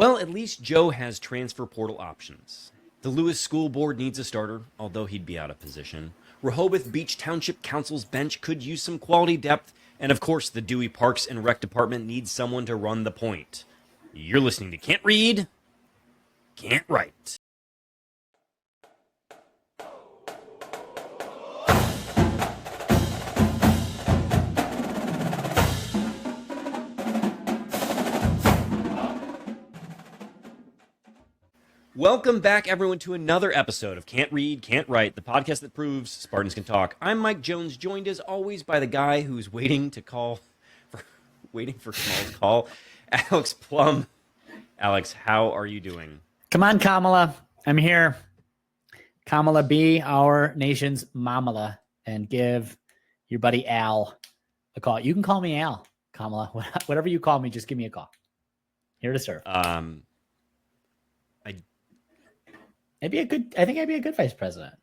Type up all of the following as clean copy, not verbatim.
Well, at least Joe has transfer portal options. The Lewis School Board needs a starter, although he'd be out of position. Rehoboth Beach Township Council's bench could use some quality depth. And of course, the Dewey Parks and Rec Department needs someone to run the point. You're listening to Can't Read, Can't Write. Welcome back, everyone, to another episode of Can't Read, Can't Write, the podcast that proves Spartans can talk. I'm Mike Jones, joined as always by the guy who's waiting for Small's call, Alex Plum. Alex, how are you doing? Come on, Kamala. I'm here. Kamala, be our nation's mamala and give your buddy Al a call. You can call me Al, Kamala. Whatever you call me, just give me a call. Here to serve. I think I'd be a good vice president.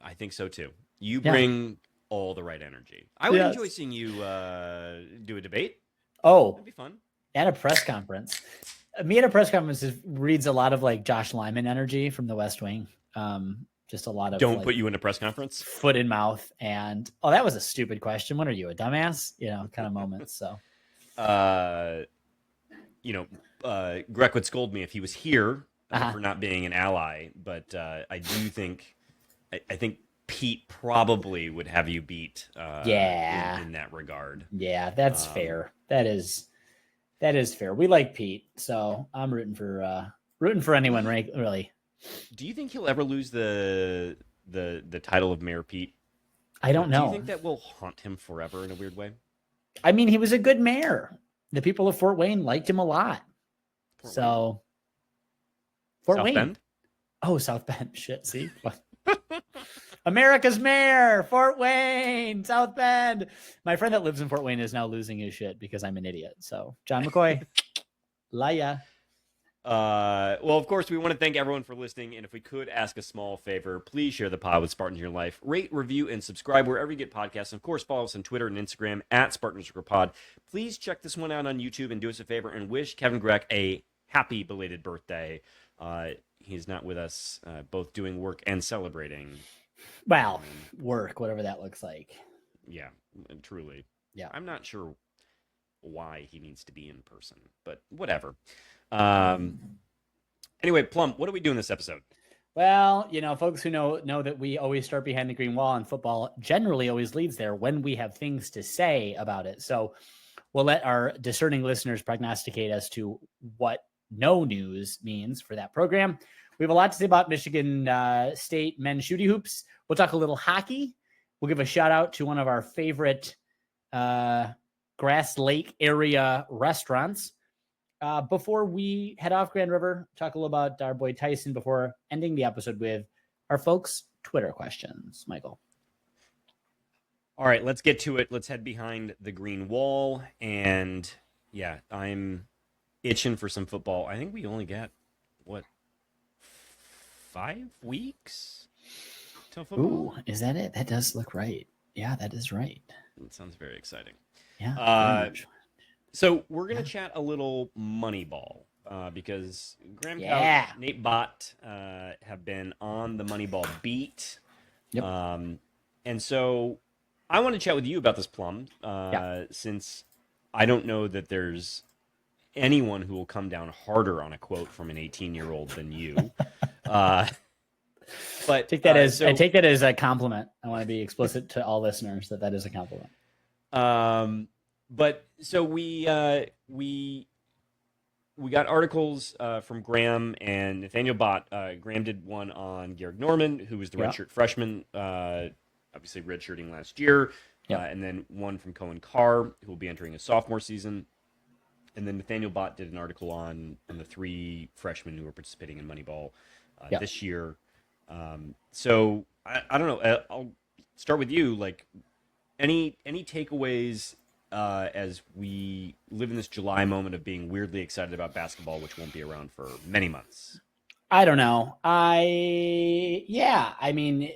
I think so too. You bring all the right energy. I would enjoy seeing you do a debate. Oh, that'd be fun. At a press conference. Me at a press conference reads a lot of like Josh Lyman energy from The West Wing. Just a lot of don't put you in a press conference. Foot in mouth and that was a stupid question. What are you, a dumbass? Kind of moments. So, Greg would scold me if he was here. For not being an ally, but I do think I think Pete probably would have you beat in that regard. Yeah, that's fair. That is fair. We like Pete, so I'm rooting for anyone, right? Really. Do you think he'll ever lose the title of Mayor Pete? I don't know. Do you think that will haunt him forever in a weird way? I mean, he was a good mayor. The people of Fort Wayne liked him a lot. Fort South Wayne. Bend? Oh, South Bend. Shit, see? America's mayor, Fort Wayne, South Bend. My friend that lives in Fort Wayne is now losing his shit because I'm an idiot. So, John McCoy, Laya. Well, of course, we want to thank everyone for listening. And if we could ask a small favor, please share the pod with Spartans in your life. Rate, review, and subscribe wherever you get podcasts. And of course, follow us on Twitter and Instagram at Spartans_Pod. Please check this one out on YouTube and do us a favor and wish Kevin Grech a happy belated birthday. He's not with us, both doing work and celebrating. Well, work, whatever that looks like. Yeah, truly. Yeah. I'm not sure why he needs to be in person, but whatever. Anyway, Plum, what are we doing this episode? Well, folks who know that we always start behind the green wall, and football generally always leads there when we have things to say about it. So we'll let our discerning listeners prognosticate as to what no news means for that program. We have a lot to say about Michigan State men's shooty hoops. We'll talk a little hockey. We'll give a shout out to one of our favorite Grass Lake area restaurants. Before we head off Grand River, talk a little about our boy Tyson before ending the episode with our folks' Twitter questions. Michael. All right, let's get to it. Let's head behind the green wall. And yeah, I'm itching for some football. I think we only got 5 weeks till football. Ooh, is that it? That does look right. Yeah, that is right. It sounds very exciting. Yeah. So we're gonna chat a little Moneyball because Graham Couch, Nate Bott have been on the Moneyball beat. Yep. And so I want to chat with you about this, Plum, since I don't know that there's anyone who will come down harder on a quote from an 18-year-old than you. But I take that as a compliment. I want to be explicit to all listeners that is a compliment. But so we got articles from Graham and Nathaniel Bott. Graham did one on Garrick Norman, who was the redshirt freshman, obviously redshirting last year, and then one from Cohen Carr, who will be entering his sophomore season. And then Nathaniel Bott did an article on the 3 freshmen who are participating in Moneyball this year. So I don't know. I'll start with you. Like, any takeaways as we live in this July moment of being weirdly excited about basketball, which won't be around for many months? I don't know. I mean,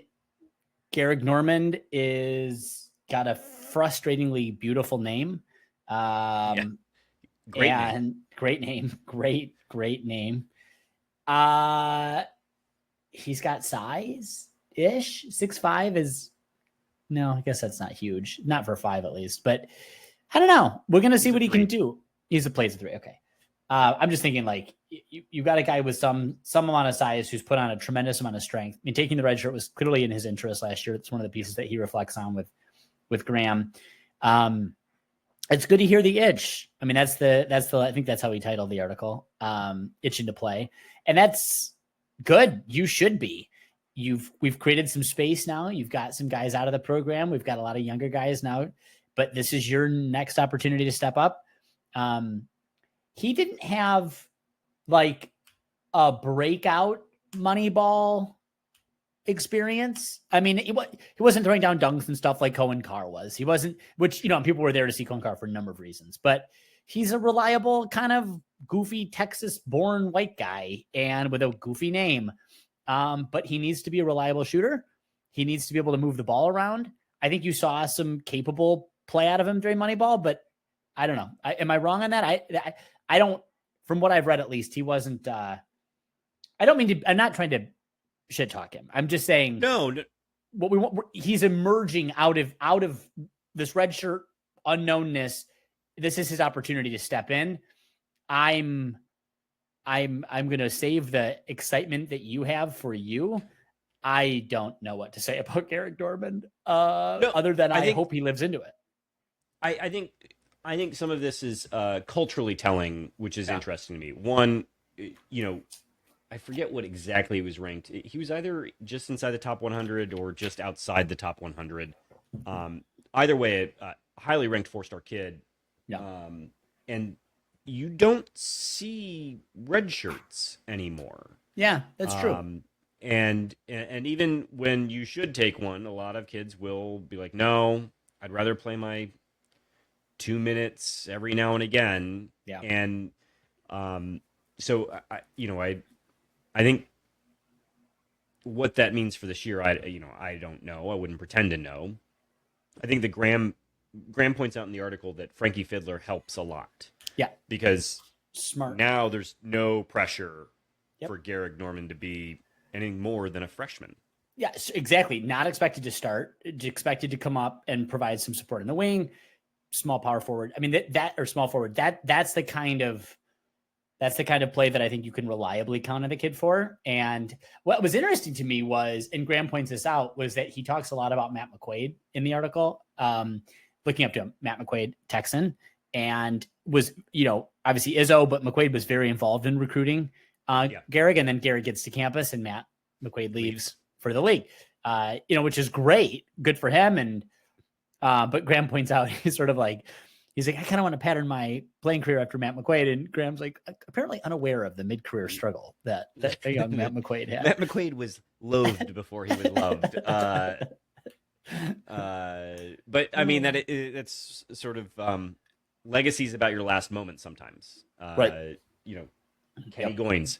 Garrick Norman is got a frustratingly beautiful name. Great name. Great name. Great name. He's got size-ish. 6'5" is, no, I guess that's not huge. Not for 5 at least. But I don't know. We're going to see what he can do. He's a plays a 3. Okay. I'm just thinking, like, you got a guy with some amount of size who's put on a tremendous amount of strength. I mean, taking the red shirt was clearly in his interest last year. It's one of the pieces that he reflects on with Graham. It's good to hear the itch. I mean, that's the I think that's how he titled the article, itching to play. And that's good. You should be. We've created some space now. You've got some guys out of the program. We've got a lot of younger guys now, but this is your next opportunity to step up. He didn't have like a breakout Moneyball experience. I mean, he wasn't throwing down dunks and stuff like Cohen Carr was. He wasn't, which, people were there to see Cohen Carr for a number of reasons, but he's a reliable kind of goofy Texas born white guy and with a goofy name. But he needs to be a reliable shooter. He needs to be able to move the ball around. I think you saw some capable play out of him during Moneyball, but I don't know. Am I wrong on that? I don't, from what I've read, at least he wasn't, I don't mean to, I'm not trying to shit talk him. I'm just saying, no. What we want, he's emerging out of this red shirt unknownness. This is his opportunity to step in. I'm going to save the excitement that you have for you. I don't know what to say about Garrick Norman, other than I hope he lives into it. I think some of this is culturally telling, which is interesting to me. One, I forget what exactly he was ranked. He was either just inside the top 100 or just outside the top 100. Either way, a highly ranked 4-star kid. Yeah. And you don't see red shirts anymore. Yeah, that's true. And even when you should take one, a lot of kids will be like, no, I'd rather play my 2 minutes every now and again. Yeah. And so I think what that means for this year, I don't know. I wouldn't pretend to know. I think the Graham points out in the article that Frankie Fiddler helps a lot. Yeah. Because smart. Now there's no pressure for Garrick Norman to be anything more than a freshman. Yeah, exactly. Not expected to start, expected to come up and provide some support in the wing, small power forward. I mean, or small forward, that's the kind of play that I think you can reliably count on the kid for. And what was interesting to me was, and Graham points this out, was that he talks a lot about Matt McQuaid in the article, looking up to him, Matt McQuaid, Texan, and was, obviously Izzo, but McQuaid was very involved in recruiting Garrick, and then Garrick gets to campus and Matt McQuaid leaves for the league, which is great, good for him. And, but Graham points out, he's like, I kind of want to pattern my playing career after Matt McQuaid. And Graham's like, apparently unaware of the mid-career struggle that young Matt McQuaid had. Matt McQuaid was loathed before he was loved. But I mean, that's sort of legacies about your last moment sometimes. Right. Kenny Goins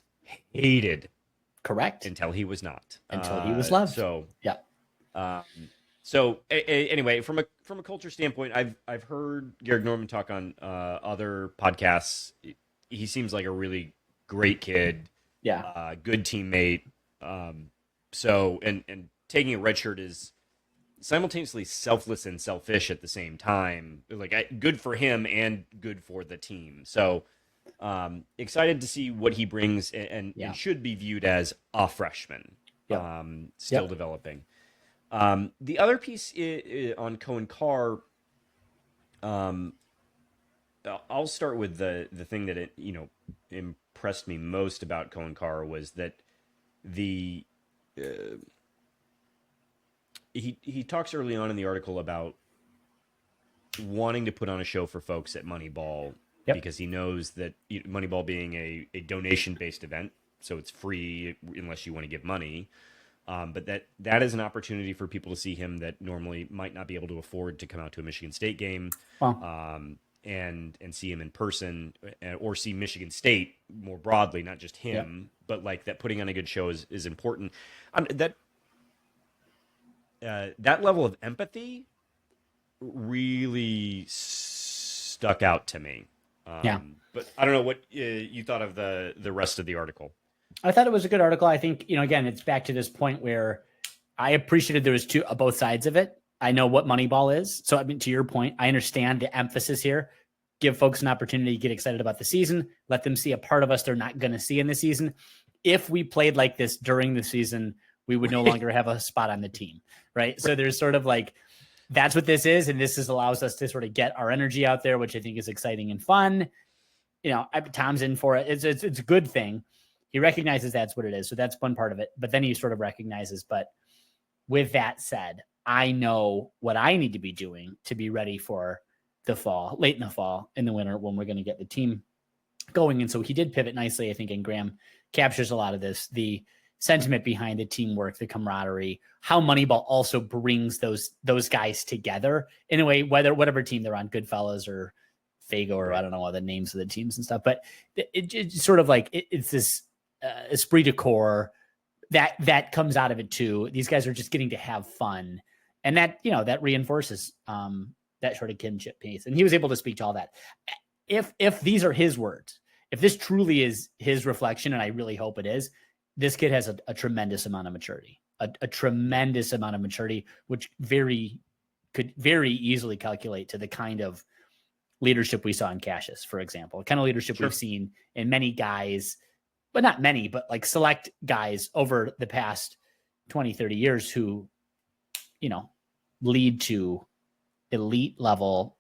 hated. Correct. Until he was not. Until he was loved. So, yeah. So anyway, from a culture standpoint, I've heard Garrick Norman talk on other podcasts. He seems like a really great kid. Yeah. Good teammate. So taking a red shirt is simultaneously selfless and selfish at the same time. Like good for him and good for the team. So excited to see what he brings and should be viewed as a freshman. Still developing. The other piece on Cohen Carr, I'll start with the thing that impressed me most about Cohen Carr was that he talks early on in the article about wanting to put on a show for folks at Moneyball because he knows that Moneyball being a donation-based event, so it's free unless you want to give money. But that is an opportunity for people to see him that normally might not be able to afford to come out to a Michigan State game, and see him in person, or see Michigan State more broadly, not just him, but like that putting on a good show is important. That level of empathy really stuck out to me. Yeah. But I don't know what you thought of the rest of the article. I thought it was a good article. I think, again, it's back to this point where I appreciated there was both sides of it. I know what Moneyball is. So, I mean, to your point, I understand the emphasis here. Give folks an opportunity to get excited about the season. Let them see a part of us they're not going to see in the season. If we played like this during the season, we would no longer have a spot on the team, right? So there's sort of like, that's what this is. And allows us to sort of get our energy out there, which I think is exciting and fun. Tom's in for it. It's a good thing. He recognizes that's what it is. So that's one part of it. But then he sort of recognizes, but with that said, I know what I need to be doing to be ready for the fall, late in the fall, in the winter, when we're going to get the team going. And so he did pivot nicely, I think, and Graham captures a lot of this, the sentiment behind the teamwork, the camaraderie, how Moneyball also brings those guys together in a way, whatever team they're on, Goodfellas or Fago, or I don't know all the names of the teams and stuff, but it's sort of like it's this esprit de corps that comes out of it too. These guys are just getting to have fun, and that reinforces that sort of kinship piece. And he was able to speak to all that. If these are his words, if this truly is his reflection, and I really hope it is, this kid has a tremendous amount of maturity, a tremendous amount of maturity, which could very easily calculate to the kind of leadership we saw in Cassius, for example, the kind of leadership we've seen in many guys, but not many, but like select guys over the past 20, 30 years who, lead to elite level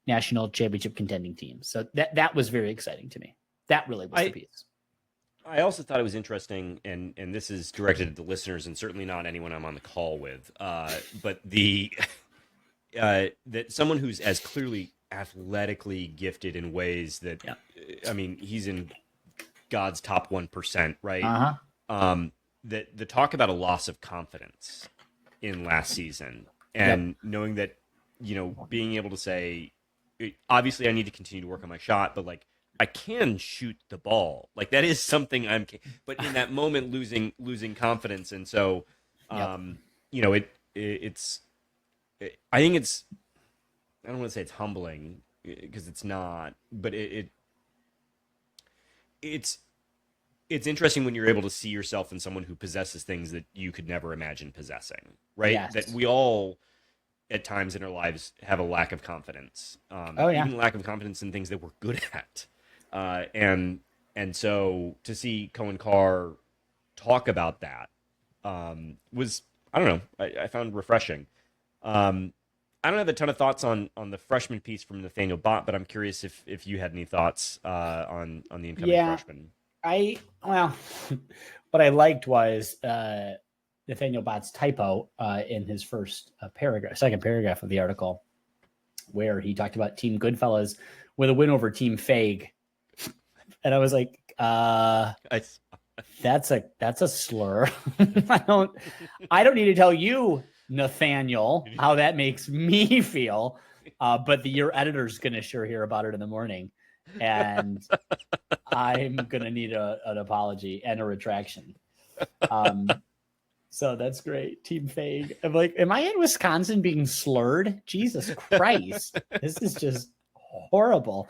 national championship contending teams. So that was very exciting to me. That really was the piece. I also thought it was interesting, and this is directed at the listeners and certainly not anyone I'm on the call with, but that someone who's as clearly athletically gifted in ways that, I mean, he's in God's top 1%, right? Uh-huh. That the talk about a loss of confidence in last season, and knowing that, being able to say, obviously I need to continue to work on my shot, but like, I can shoot the ball. Like, that is something but in that moment, losing confidence. And so, I think it's, I don't want to say it's humbling, because it's not, but it's interesting when you're able to see yourself in someone who possesses things that you could never imagine possessing, right? Yes. That we all, at times in our lives, have a lack of confidence. Even lack of confidence in things that we're good at. And so to see Cohen Carr talk about that was, I don't know, I found refreshing. I don't have a ton of thoughts on the freshman piece from Nathaniel Bott, but I'm curious if you had any thoughts on the incoming freshman. What I liked was Nathaniel Bott's typo in his second paragraph of the article, where he talked about Team Goodfellas with a win over Team Fag. And I was like, that's a slur. I don't need to tell you, Nathaniel, how that makes me feel. But your editor's going to sure hear about it in the morning. And I'm going to need an apology and a retraction. So that's great. Team Fag. I'm like, am I in Wisconsin being slurred? Jesus Christ. This is just horrible.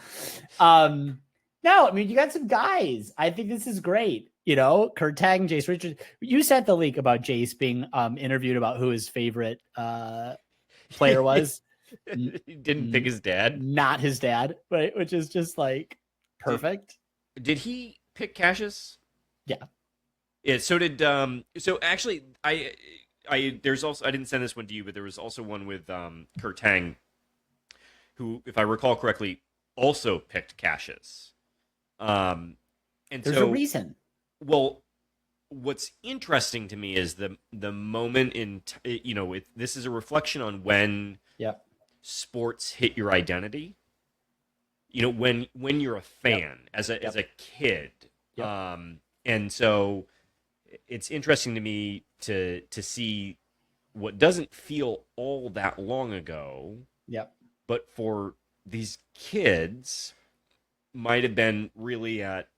No, I mean, you got some guys. I think this is great. Kurt Tag and Jace Richards. You sent the leak about Jace being interviewed about who his favorite player was. He didn't pick his dad. Not his dad, right? Which is just like perfect. Did he pick Cassius? Yeah. Yeah. So did so actually there's also, I didn't send this one to you, but there was also one with Kurt Tang, who, if I recall correctly, also picked Cassius. And there's a reason. Well, what's interesting to me is the moment in this is a reflection on when sports hit your identity. When you're a fan as a kid, and so it's interesting to me to see what doesn't feel all that long ago. But for these kids, might have been really at,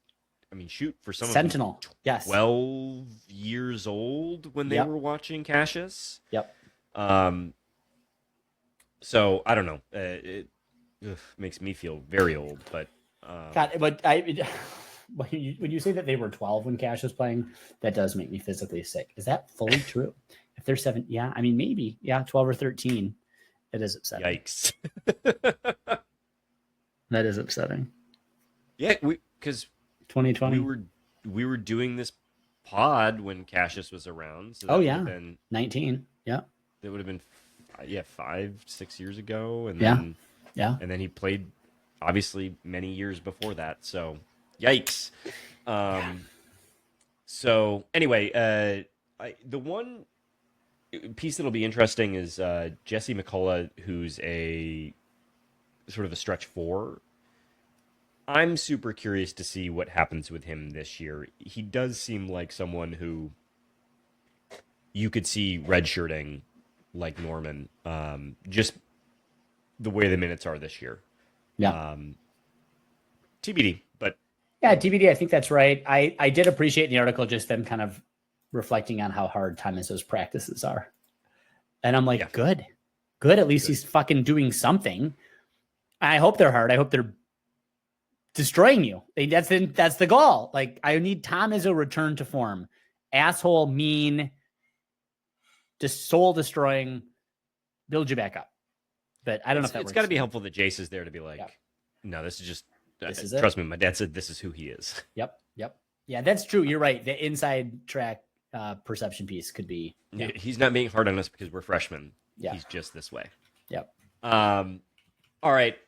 for some Sentinel. of them, 12 years old when they were watching Cassius. So I don't know. It makes me feel very old, but God, but when you say that they were 12 when Cash was playing, that does make me physically sick. Is that fully true? If they're 7, yeah, I mean, maybe, yeah, 12 or 13. It is upsetting. Yikes. That is upsetting. Yeah, because 2020. we were doing this pod when Cassius was around. So that Oh, would yeah. have been 19. Yeah. That would have been 5-6 years ago, and Yeah. then Yeah. and then he played obviously many years before that. So yikes. So anyway, the one piece that'll be interesting is Jesse McCullough, who's a sort of a stretch 4. I'm super curious to see what happens with him this year. He does seem like someone who you could see redshirting like Norman, just the way the minutes are this year. Yeah. TBD, but yeah, TBD. I think that's right. I did appreciate in the article just them kind of reflecting on how hard Tom Izzo's practices are. And I'm like, Yeah. good. At least he's fucking doing something. I hope they're hard. I hope they're destroying you. That's the goal. Like, I need Tom Izzo return to form. Asshole, mean, just soul destroying, build you back up. But I don't know if that works. It's got to be helpful that Jace is there to be like, no, this is just, trust me, my dad said this is who he is. Yep. Yeah, that's true. You're right. The inside track perception piece could be. Yeah. He's not being hard on us because we're freshmen. Yeah. He's just this way. Yep. All right.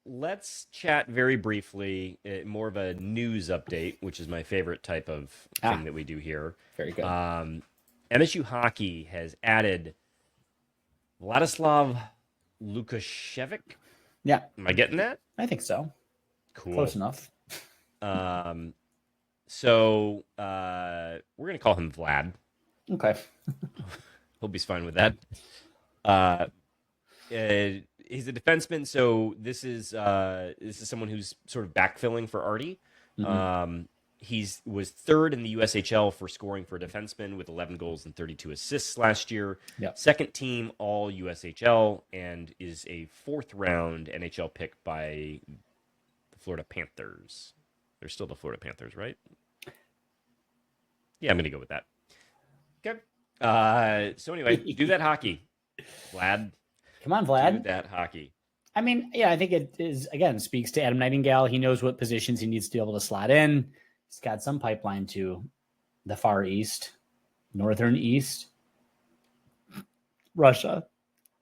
Let's chat very briefly, more of a news update, which is my favorite type of thing that we do here. Very good. MSU hockey has added Vladislav Lukashevich. Yeah. Am I getting that? I think so. Cool. Close enough. So we're going to call him Vlad. Okay. Hope he's fine with that. He's a defenseman, so this is someone who's sort of backfilling for Artie. Mm-hmm. He was third in the USHL for scoring for a defenseman with 11 goals and 32 assists last year. Yep. Second team all USHL, and is a 4th round NHL pick by the Florida Panthers. They're still the Florida Panthers, right? Yeah, I'm going to go with that. Okay. So anyway, do that hockey, Vlad. Come on, Vlad. Do that hockey. I mean, yeah, I think it is, again, speaks to Adam Nightingale. He knows what positions he needs to be able to slot in. He's got some pipeline to the Far East, Northern East, Russia,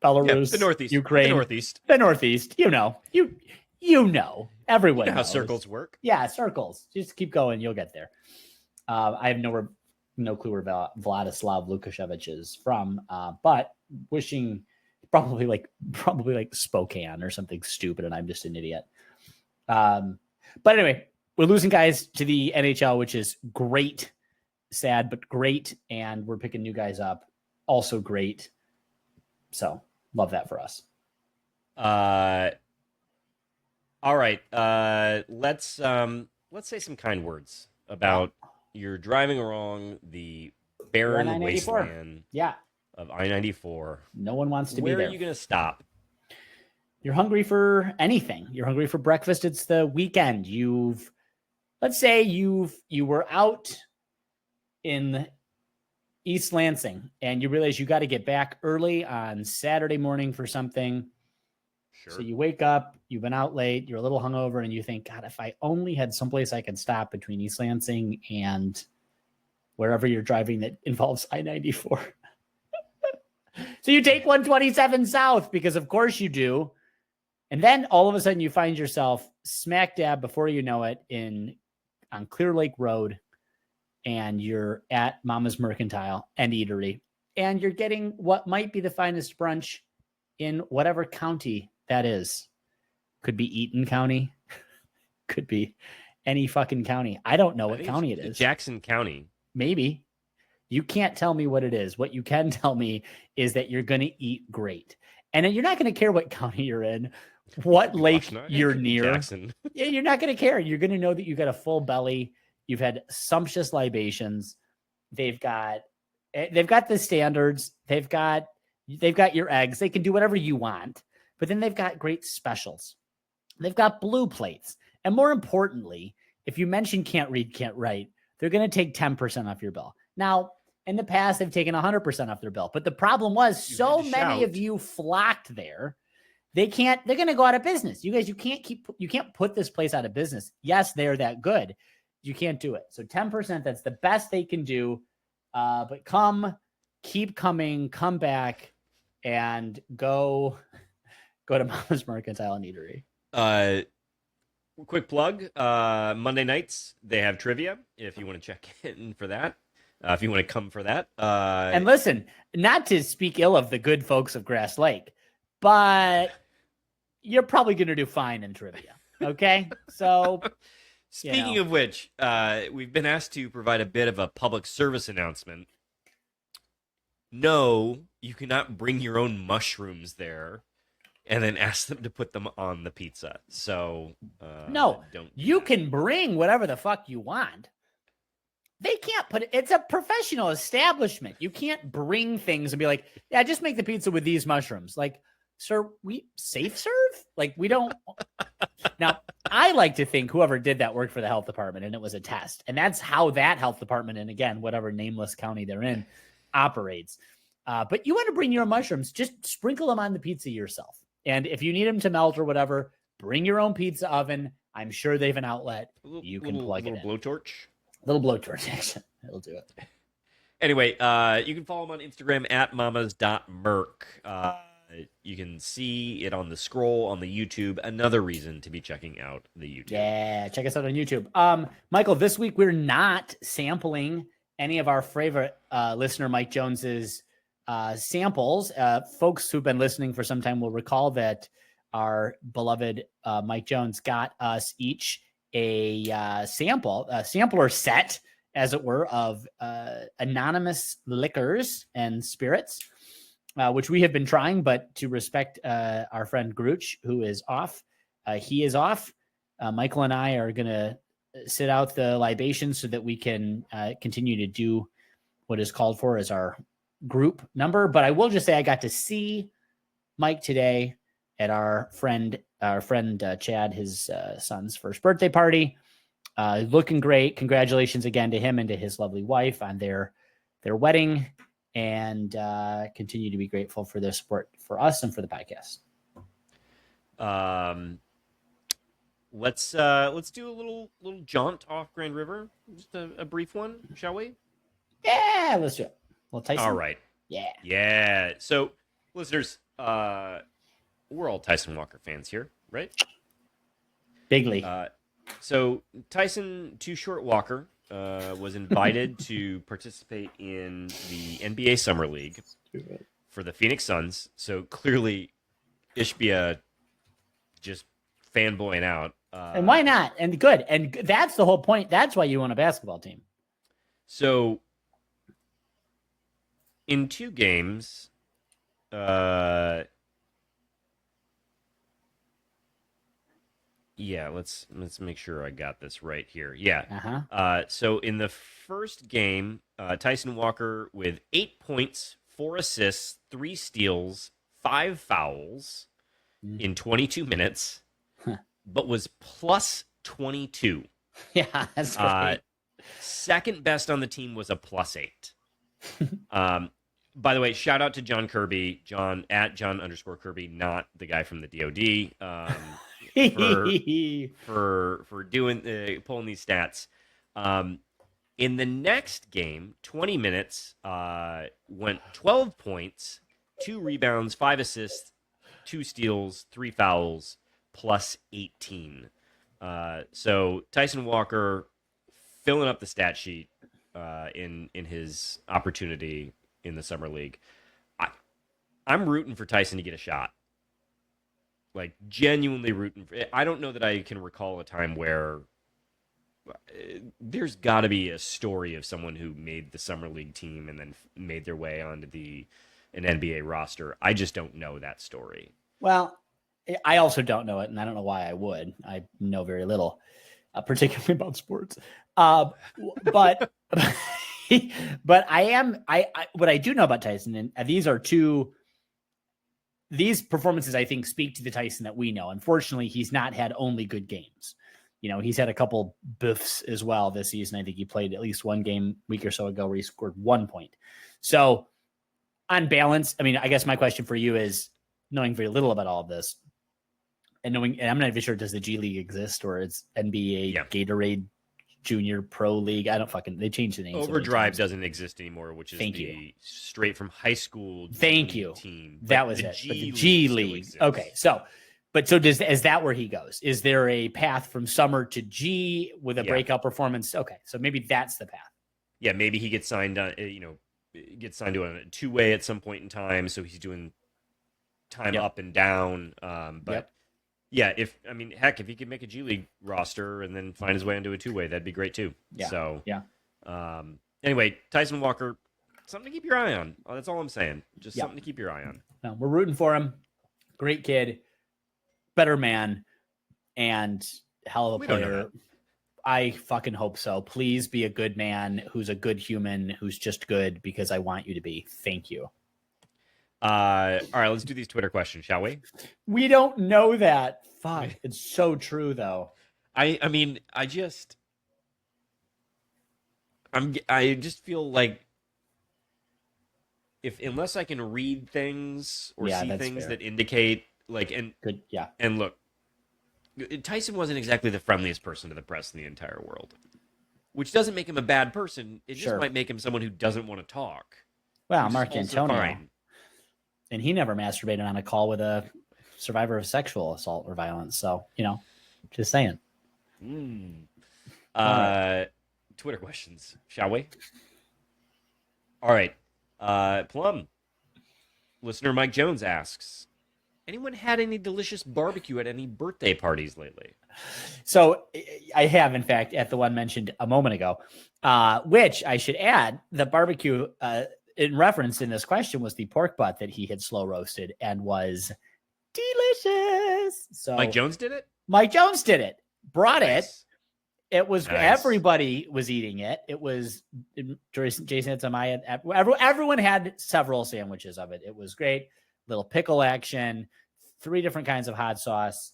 Belarus, the Northeast, Ukraine, the Northeast. You know, everyone knows how circles work. Yeah, circles. Just keep going. You'll get there. I have no clue where Vladislav Lukashevich is from, but wishing probably like Spokane or something stupid, and I'm just an idiot. But anyway, we're losing guys to the NHL, which is great, sad but great, and we're picking new guys up, also great. So love that for us. All right. Let's say some kind words about you're driving along the barren wasteland of I-94. No one wants to be there. Where are you going to stop? You're hungry for anything. You're hungry for breakfast. It's the weekend. Let's say you were out in East Lansing and you realize you got to get back early on Saturday morning for something. Sure. So you wake up, you've been out late, you're a little hungover, and you think, God, if I only had someplace I could stop between East Lansing and wherever you're driving that involves I-94. So you take 127 south because of course you do. And then all of a sudden you find yourself smack dab before you know it on Clear Lake Road, and you're at Mama's Mercantile and Eatery, and you're getting what might be the finest brunch in whatever county that is. Could be Eaton County. Could be any fucking county. I don't know what county it is. Jackson County. Maybe. You can't tell me what it is. What you can tell me is that you're going to eat great. And you're not going to care what county you're in, what lake you're near. Jackson. Yeah, you're not going to care. You're going to know that you got a full belly. You've had sumptuous libations. They've got the standards. They've got your eggs. They can do whatever you want. But then they've got great specials. They've got blue plates. And more importantly, if you mention can't read, can't write, they're going to take 10% off your bill. Now, in the past, they've taken 100% off their bill. But the problem was so many of you flocked there. They're going to go out of business. You guys, you can't put this place out of business. Yes, they're that good. You can't do it. So 10%, that's the best they can do. But keep coming, come back, and go to Mama's Mercantile and Eatery. Quick plug. Monday nights, they have trivia if you want to check in for that. If you want to come for that. And listen, not to speak ill of the good folks of Grass Lake, but you're probably going to do fine in trivia. Okay? So, speaking of which, we've been asked to provide a bit of a public service announcement. No, you cannot bring your own mushrooms there and then ask them to put them on the pizza. So, no, you can bring whatever the fuck you want. They can't put it. It's a professional establishment. You can't bring things and be like, yeah, just make the pizza with these mushrooms. Like, sir, we safe serve? Like, we don't. Now, I like to think whoever did that worked for the health department and it was a test. And that's how that health department, and again, whatever nameless county they're in, operates. But you want to bring your mushrooms, just sprinkle them on the pizza yourself. And if you need them to melt or whatever, bring your own pizza oven. I'm sure they have an outlet. You can plug it in. Blowtorch. Little blowtorch action. It'll do it. Anyway, you can follow them on Instagram at mamas.merc. You can see it on the scroll on the YouTube. Another reason to be checking out the YouTube. Yeah, check us out on YouTube. Michael, this week we're not sampling any of our favorite listener Mike Jones's samples. Folks who've been listening for some time will recall that our beloved Mike Jones got us each a sampler set, as it were, of anonymous liquors and spirits, which we have been trying, but to respect our friend Grooch, who is off, he is off. Michael and I are going to sit out the libations so that we can continue to do what is called for as our group number. But I will just say I got to see Mike today at our friend Chad, his son's first birthday party. Looking great. Congratulations again to him and to his lovely wife on their wedding, and continue to be grateful for their support for us and for the podcast. Let's do a little jaunt off Grand River. Just a brief one, shall we? Yeah, let's do it. Well, Tyson. All right. Yeah. So, listeners, we're all Tyson Walker fans here, right? Bigly. So Tyson Too Short Walker was invited to participate in the NBA Summer League for the Phoenix Suns. So clearly, Ishbia just fanboying out. And why not? And good. And that's the whole point. That's why you want a basketball team. So in 2 games, yeah, let's make sure I got this right here. Yeah. So in the first game, Tyson Walker with 8 points, 4 assists, 3 steals, 5 fouls in 22 minutes, but was plus 22. Yeah, that's great. Second best on the team was a plus 8. By the way, shout out to John Kirby, at John_Kirby, not the guy from the DOD. For doing pulling these stats. In the next game, 20 minutes, went 12 points, 2 rebounds, 5 assists, 2 steals, 3 fouls, plus 18. So Tyson Walker filling up the stat sheet in his opportunity in the Summer League. I'm rooting for Tyson to get a shot. Like, genuinely rooting for it. I don't know that I can recall a time where there's got to be a story of someone who made the Summer League team and then made their way onto an NBA roster. I just don't know that story. Well, I also don't know it, and I don't know why I would. I know very little, particularly about sports. But but what I do know about Tyson, and these are 2. these performances, I think, speak to the Tyson that we know. Unfortunately, he's not had only good games. He's had a couple biffs as well this season. I think he played at least one game a week or so ago where he scored 1 point. So on balance, I mean, I guess my question for you is, knowing very little about all of this and I'm not even sure, does the G League exist or it's NBA Gatorade Junior Pro League? they changed the name. Overdrive doesn't exist anymore, which is straight from high school team. That was it. But the G League. Okay. So is that where he goes? Is there a path from summer to G with a breakout performance? Okay. So maybe that's the path. Yeah. Maybe he gets signed on, gets signed to a 2-way at some point in time. So he's doing time up and down. If he could make a G League roster and then find his way into a 2-way, that'd be great too. Yeah. So, anyway, Tyson Walker, something to keep your eye on. That's all I'm saying. Just something to keep your eye on. No, we're rooting for him. Great kid, better man, and hell of a player. I fucking hope so. Please be a good man who's a good human, who's just good, because I want you to be. Thank you. All right, let's do these Twitter questions, shall we? We don't know that. Fuck. It's so true, though. I just feel like unless I can read things or see things that indicate and look, Tyson wasn't exactly the friendliest person to the press in the entire world, which doesn't make him a bad person. It just might make him someone who doesn't want to talk. Well, Mark Antonio. And he never masturbated on a call with a survivor of sexual assault or violence. So, just saying. Twitter questions, shall we? All right. Plum. Listener Mike Jones asks, anyone had any delicious barbecue at any birthday parties lately? So I have, in fact, at the one mentioned a moment ago, which I should add, the barbecue in reference in this question was the pork butt that he had slow roasted and was delicious. So Mike Jones did it? Mike Jones did it. Brought it. It was everybody was eating it. It was Jason and Samaya. Everyone had several sandwiches of it. It was great. Little pickle action, 3 different kinds of hot sauce.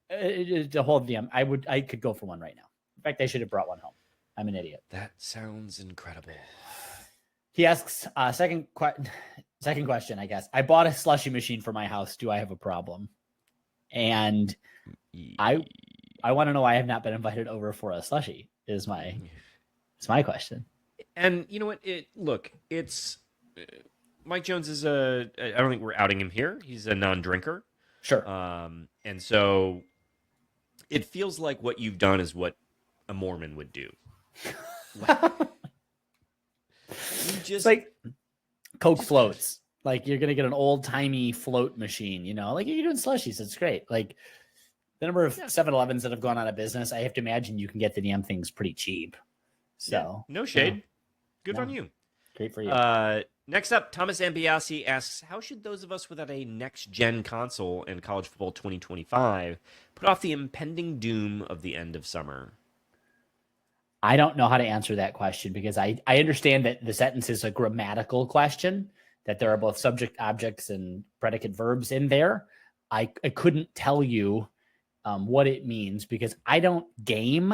The whole damn. I could go for one right now. In fact, I should have brought one home. I'm an idiot. That sounds incredible. He asks, second question, I guess. I bought a slushy machine for my house. Do I have a problem? And I want to know why I have not been invited over for a slushy is my question. And you know what? It's Mike Jones is I don't think we're outing him here. He's a non-drinker. Sure. And so it feels like what you've done is what a Mormon would do. It's like Coke floats. Like you're gonna get an old timey float machine, like you're doing slushies. It's great. Like the number of 7-Elevens that have gone out of business, I have to imagine you can get the damn things pretty cheap. So no shade. Good on you. Great for you. Next up, Thomas Ambiasi asks, how should those of us without a next-gen console in college football 2025 put off the impending doom of the end of summer? I don't know how to answer that question because I understand that the sentence is a grammatical question, that there are both subject, objects, and predicate verbs in there. I couldn't tell you what it means because I don't game.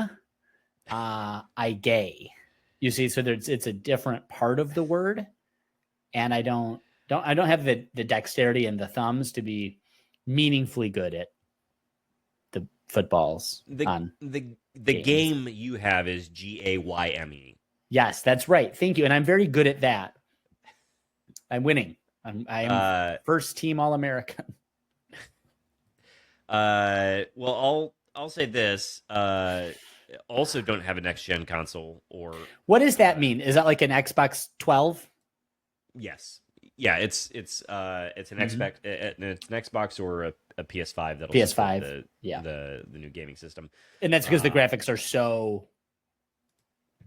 I gay. You see, so it's a different part of the word, and I don't have the dexterity and the thumbs to be meaningfully good at the footballs. The game you have is GAYME. Yes, that's right. Thank you, and I'm very good at that. I'm winning. I'm first team All-American. Well, I'll say this. Also don't have a next gen console or what does that mean? Is that like an Xbox 12? Yes. Yeah, it's an Xbox it's an Xbox or a PS5 that'll PS5 the new gaming system. And that's because the graphics are so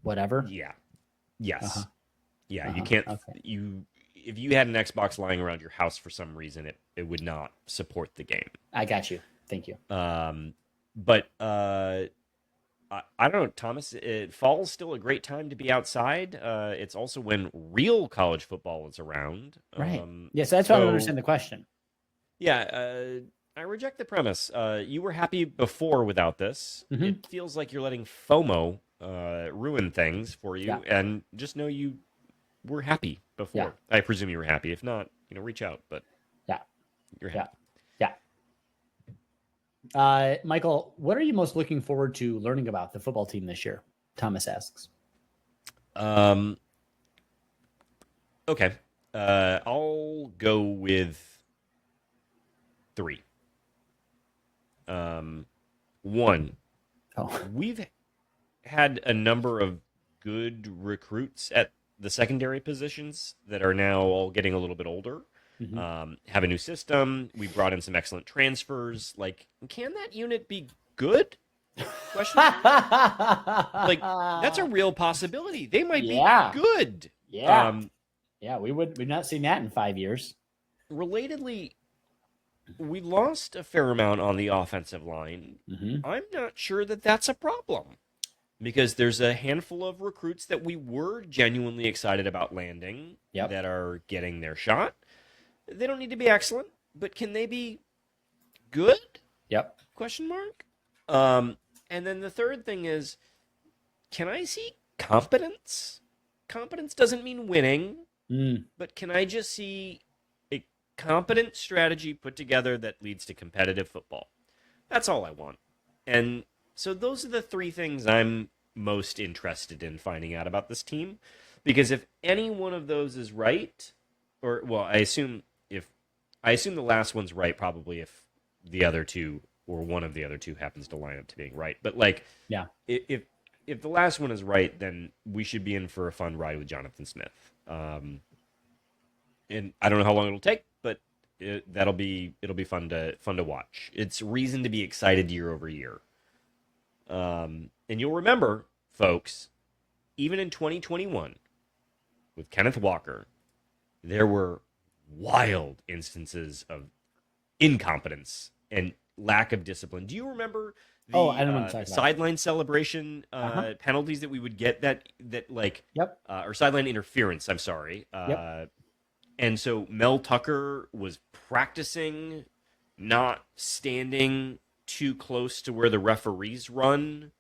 whatever. Yeah. Yes. Yeah, you can't if you had an Xbox lying around your house for some reason it would not support the game. I got you. Thank you. But I don't know, Thomas. Fall's still a great time to be outside. It's also when real college football is around. Right. Yes, that's why I don't understand the question. Yeah, I reject the premise. You were happy before without this. Mm-hmm. It feels like you're letting FOMO ruin things for you, Yeah. and just know you were happy before. I presume you were happy. If not, reach out. But Yeah. you're happy. Yeah. Michael, what are you most looking forward to learning about the football team this year? Thomas asks. Okay. I'll go with 3. One, we've had a number of good recruits at the secondary positions that are now all getting a little bit older. Mm-hmm. Have a new system. We brought in some excellent transfers. Like, can that unit be good? Question mark? Like, that's a real possibility. They might be good. Yeah. We've not seen that in 5 years. Relatedly, we lost a fair amount on the offensive line. Mm-hmm. I'm not sure that that's a problem because there's a handful of recruits that we were genuinely excited about landing that are getting their shot. They don't need to be excellent, but can they be good? Yep. Question mark. And then the third thing is, can I see competence? Competence doesn't mean winning, but can I just see a competent strategy put together that leads to competitive football? That's all I want. And so those are the 3 things I'm most interested in finding out about this team. Because if any one of those is right, I assume the last one's right, probably if the other 2 or one of the other 2 happens to line up to being right. But if the last one is right, then we should be in for a fun ride with Jonathan Smith. And I don't know how long it'll take, but it'll be fun to watch. It's reason to be excited year over year. And you'll remember, folks, even in 2021 with Kenneth Walker, there were wild instances of incompetence and lack of discipline. Do you remember the sideline celebration penalties that we would get or sideline interference? I'm sorry. And so Mel Tucker was practicing not standing too close to where the referees run.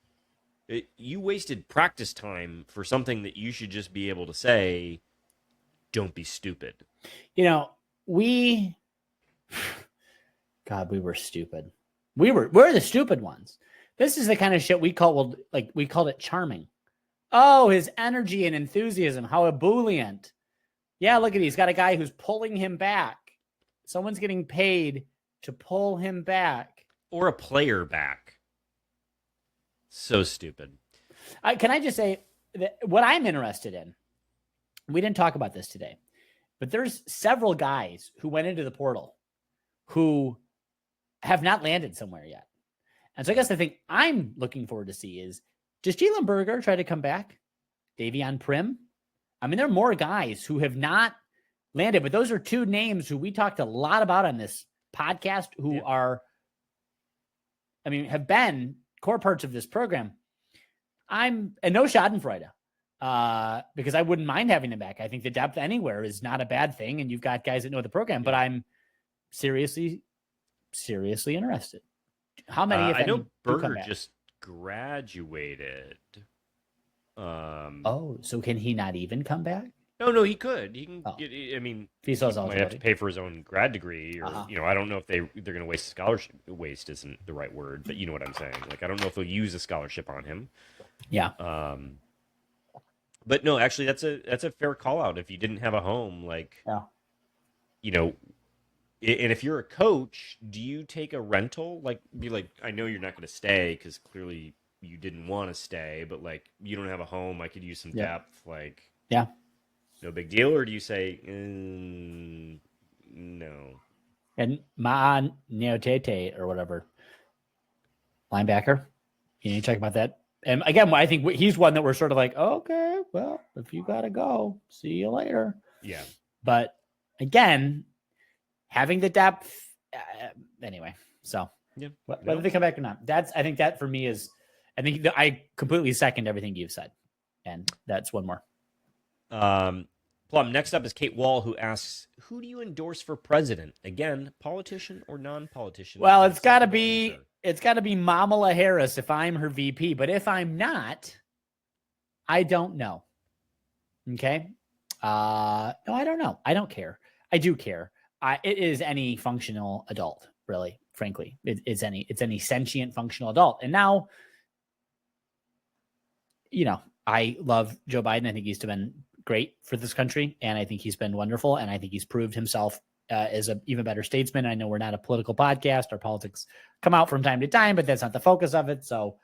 You wasted practice time for something that you should just be able to say, don't be stupid. We were stupid. We're the stupid ones. This is the kind of shit we called it charming. Oh, his energy and enthusiasm, how ebullient. Yeah, look at he's got a guy who's pulling him back. Someone's getting paid to pull him back. Or a player back. So stupid. Can I just say that what I'm interested in, we didn't talk about this today, but there's several guys who went into the portal who have not landed somewhere yet. And so I guess the thing I'm looking forward to see is, does Jalen Berger try to come back? Davion Prim? I mean, there are more guys who have not landed, but those are 2 names who we talked a lot about on this podcast who have been core parts of this program. And no Schadenfreude, because I wouldn't mind having him back. I think the depth anywhere is not a bad thing, and you've got guys that know the program, but I'm seriously interested. How many, if I know any, Berger just graduated. So can he not even come back? No, he could. He can. He might have to pay for his own grad degree, or I don't know if they're going to waste a scholarship. Waste isn't the right word, but you know what I'm saying. Like, I don't know if they'll use a scholarship on him. Yeah. But no, actually, that's a fair call out. If you didn't have a home, and if you're a coach, do you take a rental? Be like, I know you're not going to stay because clearly you didn't want to stay, but you don't have a home. I could use some depth. No big deal. Or do you say, no? And Maan Neotete or whatever, linebacker. You need to talk about that. And again, I think he's one that we're sort of like, okay, well, if you got to go, see you later. Yeah. But again, having the depth, anyway. So whether they come back or not, I think that for me is, I completely second everything you've said. And that's one more. Plum, next up is Kate Wall, who asks, who do you endorse for president? Again, politician or non-politician? Well, it's got to be Kamala Harris if I'm her VP. But if I'm not, I don't know. Okay. No, I don't know. I don't care. I do care. It is any functional adult, really, frankly. It's any sentient functional adult. And now, I love Joe Biden. I think he's been great for this country, and I think he's been wonderful, and I think he's proved himself as an even better statesman. I know we're not a political podcast. Our politics come out from time to time, but that's not the focus of it. So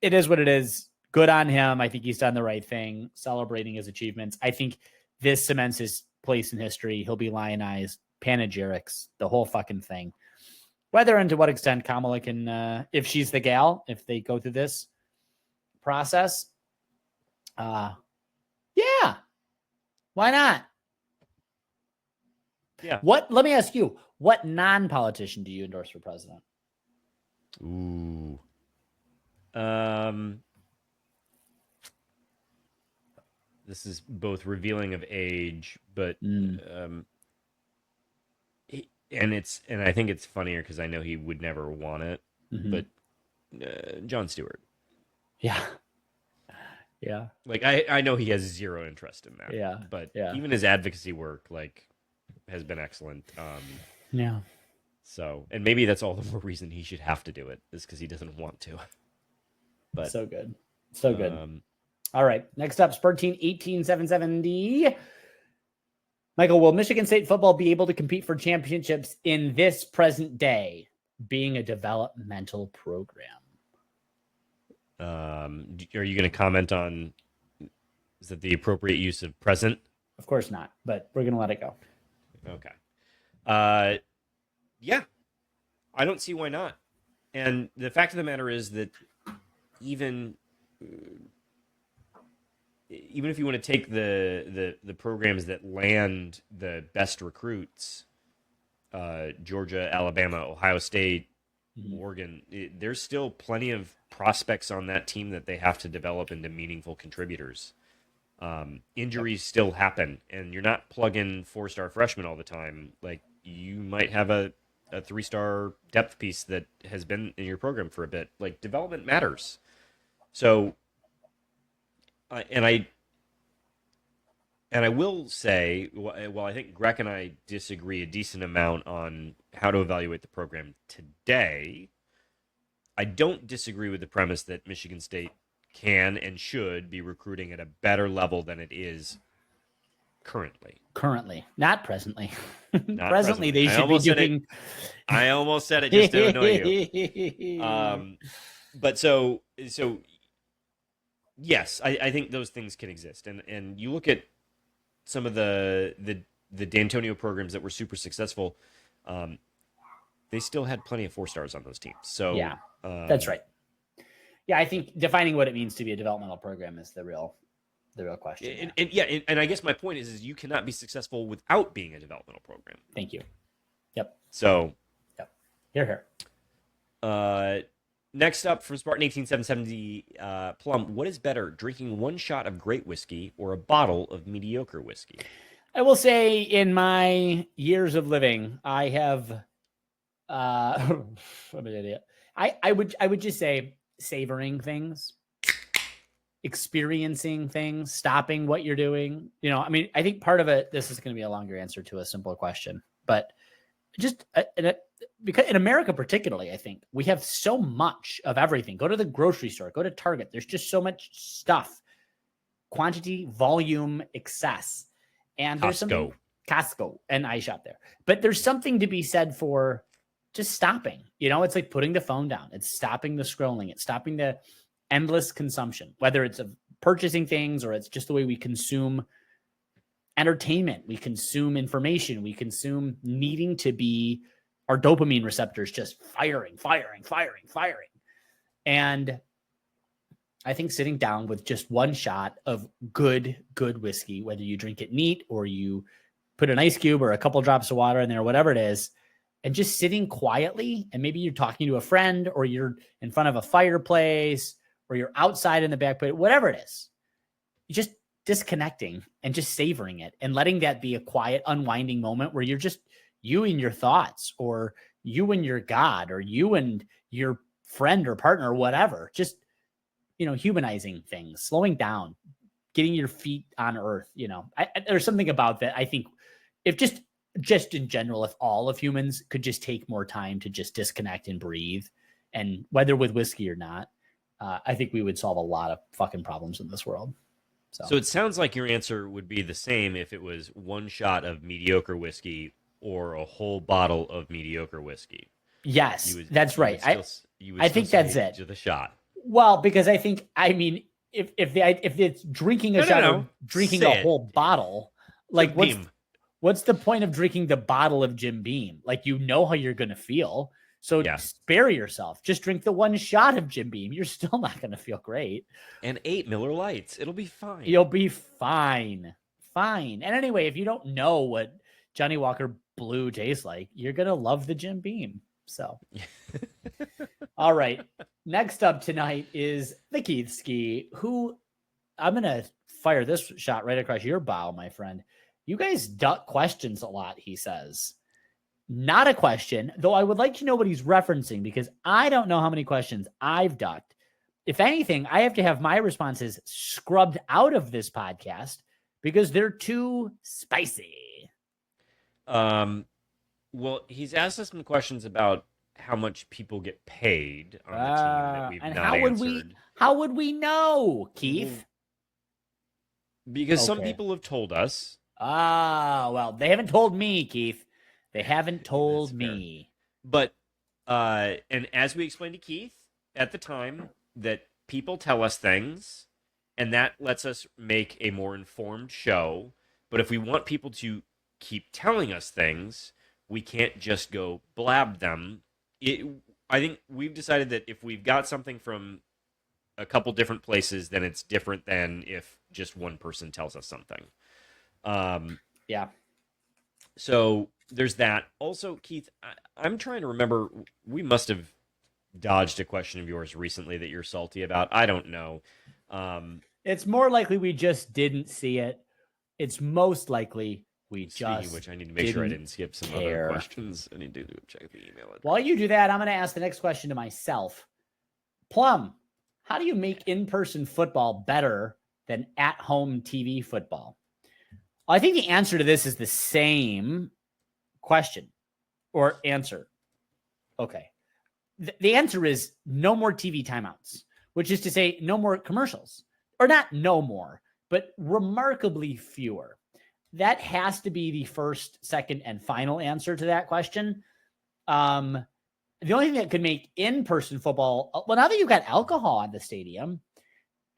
it is what it is. Good on him. I think he's done the right thing, celebrating his achievements. I think this cements his place in history. He'll be lionized, panegyrics, the whole fucking thing. Whether and to what extent Kamala can, if she's the gal, if they go through this process, yeah, why not? Yeah. Let me ask you, what non-politician do you endorse for president? Ooh. This is both revealing of age, but and I think it's funnier because I know he would never want it, but Jon Stewart. Yeah. Yeah. Like I know he has zero interest in that. Yeah. But even his advocacy work has been excellent. Yeah. So, and maybe that's all the more reason he should have to do it is because he doesn't want to. But so good. So good. All right. Next up, Spur Team 18770. Michael, will Michigan State football be able to compete for championships in this present day, being a developmental program? Are you going to comment on, is that the appropriate use of present? Of course not, but we're going to let it go. Okay. Yeah, I don't see why not. And the fact of the matter is that even if you want to take the programs that land the best recruits, Georgia, Alabama, Ohio State, Oregon, there's still plenty of prospects on that team that they have to develop into meaningful contributors. Injuries still happen, and you're not plugging 4-star freshmen all the time. Like, you might have a 3-star depth piece that has been in your program for a bit. Like, development matters. So, and I will say, while I think Greg and I disagree a decent amount on how to evaluate the program today, I don't disagree with the premise that Michigan State can and should be recruiting at a better level than it is currently. Not presently. Not presently, they should be doing. I almost said it just to annoy you. But so yes, I think those things can exist, and you look at some of the D'Antonio programs that were super successful. They still had plenty of 4-stars on those teams. So yeah, that's right. Yeah, I think defining what it means to be a developmental program is the real question. And I guess my point is you cannot be successful without being a developmental program. Thank you. Yep. So. Yep. Here. Next up from Spartan 18770, Plum, what is better, drinking one shot of great whiskey or a bottle of mediocre whiskey? I will say in my years of living, I have I'm an idiot. I would just say savoring things, experiencing things, stopping what you're doing. I mean, I think part of it, this is going to be a longer answer to a simpler question, but just because in America, particularly, I think we have so much of everything. Go to the grocery store, go to Target. There's just so much stuff, quantity, volume, excess. And there's something Costco, and I shop there, but there's something to be said for just stopping. It's like putting the phone down. It's stopping the scrolling. It's stopping the endless consumption, whether it's of purchasing things or it's just the way we consume entertainment, we consume information, we consume needing to be our dopamine receptors just firing. And I think sitting down with just one shot of good whiskey, whether you drink it neat or you put an ice cube or a couple drops of water in there, whatever it is, and just sitting quietly, and maybe you're talking to a friend or you're in front of a fireplace or you're outside in the back, whatever it is, you just disconnecting and just savoring it and letting that be a quiet, unwinding moment where you're just you and your thoughts, or you and your God, or you and your friend or partner or whatever, just, humanizing things, slowing down, getting your feet on earth. There's something about that. I think if just in general, if all of humans could just take more time to just disconnect and breathe, and whether with whiskey or not, I think we would solve a lot of fucking problems in this world. So it sounds like your answer would be the same if it was one shot of mediocre whiskey or a whole bottle of mediocre whiskey. Yes, that's right. I think that's it. To the shot. Well, because if it's drinking a shot or drinking a whole bottle, like what's the point of drinking the bottle of Jim Beam? Like, how you're going to feel. So spare yourself. Just drink the one shot of Jim Beam. You're still not going to feel great. And 8 Miller Lights. It'll be fine. You'll be fine. Fine. And anyway, if you don't know what Johnny Walker Blue tastes like, you're going to love the Jim Beam. So, all right. Next up tonight is the Keith Ski, who I'm going to fire this shot right across your bow, my friend. You guys duck questions a lot, he says. Not a question, though I would like to know what he's referencing, because I don't know how many questions I've ducked. If anything, I have to have my responses scrubbed out of this podcast because they're too spicy. Well, he's asked us some questions about how much people get paid on the team that we've not answered. How would we know, Keith? Because some people have told us. Well, they haven't told me, Keith. They haven't told me. But, and as we explained to Keith at the time, that people tell us things, and that lets us make a more informed show. But if we want people to keep telling us things, we can't just go blab them. I think we've decided that if we've got something from a couple different places, then it's different than if just one person tells us something. Yeah. So there's that. Also, Keith, I'm trying to remember. We must have dodged a question of yours recently that you're salty about. I don't know. It's more likely we just didn't see it. It's most likely Speaking of which, I need to make sure I didn't skip some other questions. I need to check the email. While you do that, I'm going to ask the next question to myself. Plum, how do you make in-person football better than at-home TV football? Well, I think the answer to this is the same question or answer. Okay. The answer is no more TV timeouts, which is to say no more commercials. Or not no more, but remarkably fewer. That has to be the first, second, and final answer to that question. The only thing that could make in-person football, well, now that you've got alcohol at the stadium,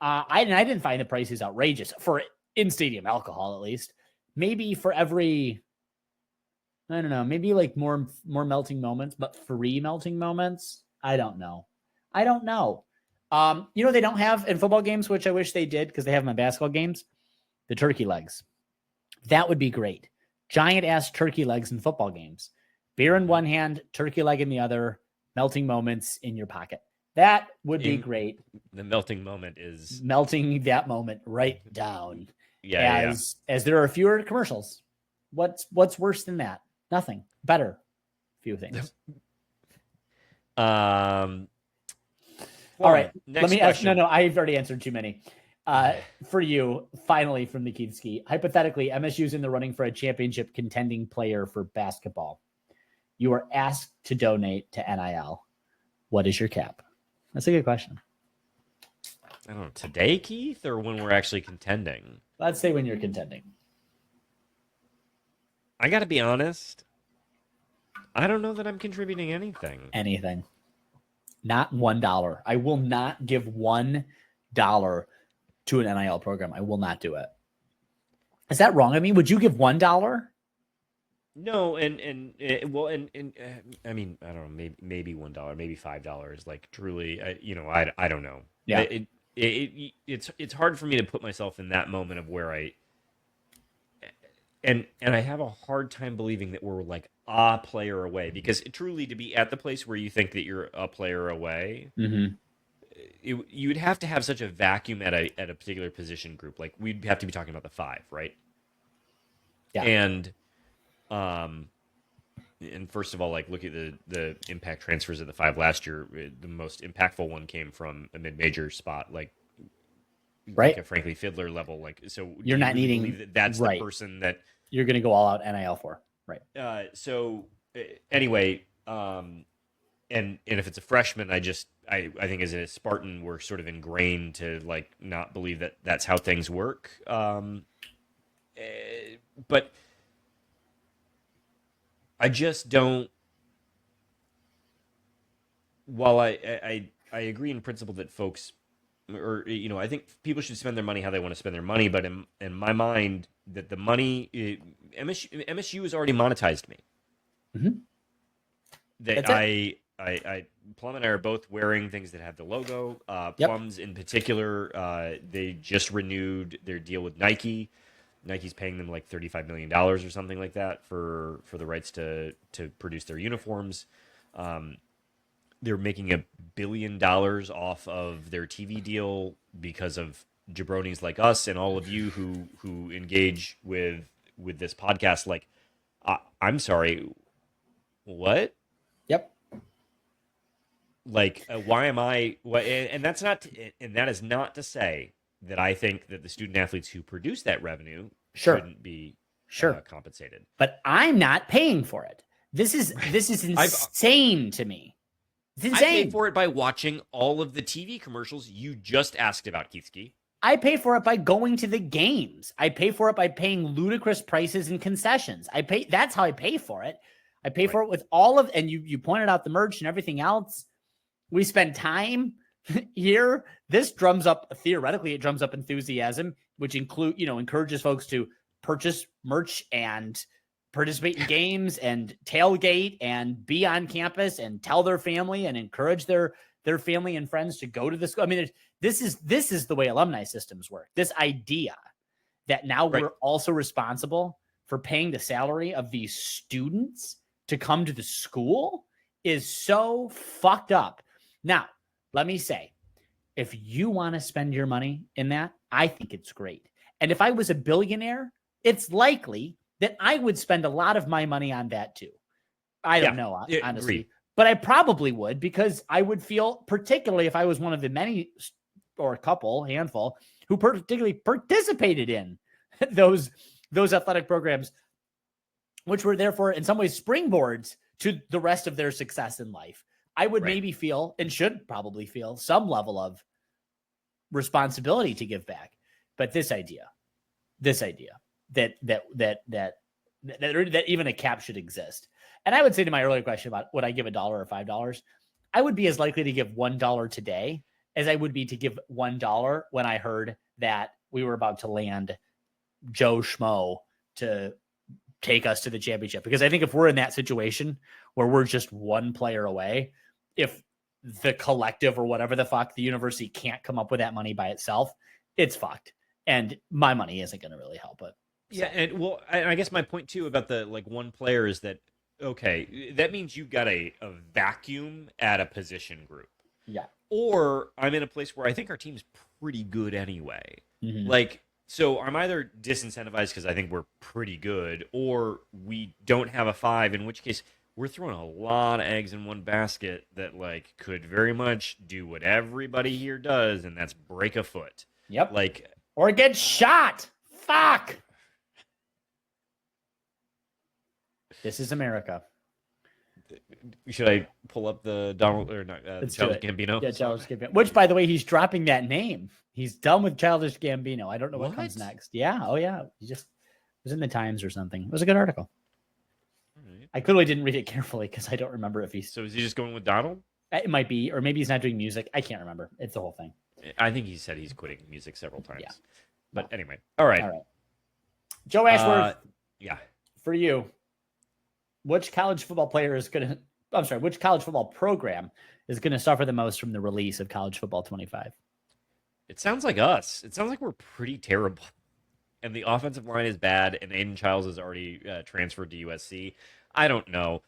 I didn't find the prices outrageous for in-stadium alcohol, at least. Maybe for every, I don't know, maybe like more melting moments, but free melting moments. I don't know. They don't have in football games, which I wish they did because they have them in basketball games, the turkey legs. That would be great. Giant ass turkey legs in football games. Beer in one hand, turkey leg in the other, melting moments in your pocket. That would be great. The melting moment is melting that moment right down. Yeah. As there are fewer commercials. What's worse than that? Nothing. Better. Few things. All right. Let me ask. No, I've already answered too many. For you, finally, from the Keithski, hypothetically, MSU's in the running for a championship contending player for basketball. You are asked to donate to NIL. What is your cap? That's a good question. I don't know. Today, Keith, or when we're actually contending? Let's say when you're contending. I got to be honest. I don't know that I'm contributing anything. Anything. Not $1. I will not give $1 to an NIL program. I will not do it. Is that wrong? I mean, would you give $1? No, I mean, I don't know, maybe $1, maybe $5. Like truly, I don't know. Yeah, it's hard for me to put myself in that moment of where and I have a hard time believing that we're like a player away, because truly to be at the place where you think that you're a player away, mm-hmm. you would have to have such a vacuum at a particular position group. Like we'd have to be talking about the five, right? Yeah. Um, and first of all, like look at the impact transfers of the five last year. The most impactful one came from a mid-major spot, like Right. a Frankly Fiddler level. Like, so You're do you not really needing believe that that's the right. person that? You're going to go all out NIL for. Right. So anyway, and if it's a freshman, I think as a Spartan, we're sort of ingrained to like not believe that that's how things work. But I just don't. While I agree in principle that folks, or I think people should spend their money how they want to spend their money. But in my mind, that the money MSU has already monetized me. Mm-hmm. That I Plum and I are both wearing things that have the logo. Plum's in particular, they just renewed their deal with Nike. Nike's paying them like $35 million or something like that for the rights to produce their uniforms. They're making $1 billion off of their TV deal because of jabronis like us and all of you who engage with this podcast. Like, I'm sorry, what? Yep. Like, why am I? And that's not, and that is not to say that I think that the student athletes who produce that revenue shouldn't be compensated. But I'm not paying for it. This is insane to me. It's insane. I pay for it by watching all of the TV commercials you just asked about, Keithski. I pay for it by going to the games. I pay for it by paying ludicrous prices and concessions. That's how I pay for it. I pay for it with all of, and you pointed out the merch and everything else. We spend time here. This theoretically, it drums up enthusiasm, which encourages folks to purchase merch and participate in games and tailgate and be on campus and tell their family and encourage their family and friends to go to the school. I mean, this is the way alumni systems work. This idea that now we're also responsible for paying the salary of these students to come to the school is so fucked up. Now, let me say, if you want to spend your money in that, I think it's great. And if I was a billionaire, it's likely that I would spend a lot of my money on that too. I don't know, honestly. Agreed. But I probably would, because I would feel, particularly if I was one of the many or a handful who particularly participated in those athletic programs, which were therefore in some ways springboards to the rest of their success in life. I would maybe feel, and should probably feel, some level of responsibility to give back. But this idea that even a cap should exist. And I would say to my earlier question about would I give $1 or $5, I would be as likely to give $1 today as I would be to give $1 when I heard that we were about to land Joe Schmo to take us to the championship. Because I think if we're in that situation where we're just one player away, if the collective or whatever the fuck, the university can't come up with that money by itself, it's fucked. And my money isn't going to really help it. So. Yeah, and I guess my point too about the one player is that, okay, that means you've got a vacuum at a position group. Yeah. Or I'm in a place where I think our team's pretty good anyway. Mm-hmm. So I'm either disincentivized because I think we're pretty good, or we don't have a 5, in which case we're throwing a lot of eggs in one basket that could very much do what everybody here does, and that's break a foot. Yep. Or get shot. Fuck. This is America. Should I pull up the Donald or not? Childish Gambino. Yeah, Childish Gambino. Which, by the way, he's dropping that name. He's done with Childish Gambino. I don't know what comes next. Yeah. Oh, yeah. He just was in the Times or something. It was a good article. Right. I clearly didn't read it carefully because I don't remember if he's. So is he just going with Donald? It might be, or maybe he's not doing music. I can't remember. It's the whole thing. I think he said he's quitting music several times. Yeah. But anyway, all right. Joe Ashworth. Yeah. For you, which college football program is going to suffer the most from the release of College Football 25? It sounds like us. It sounds like we're pretty terrible. And the offensive line is bad, and Aiden Childs has already transferred to USC. I don't know.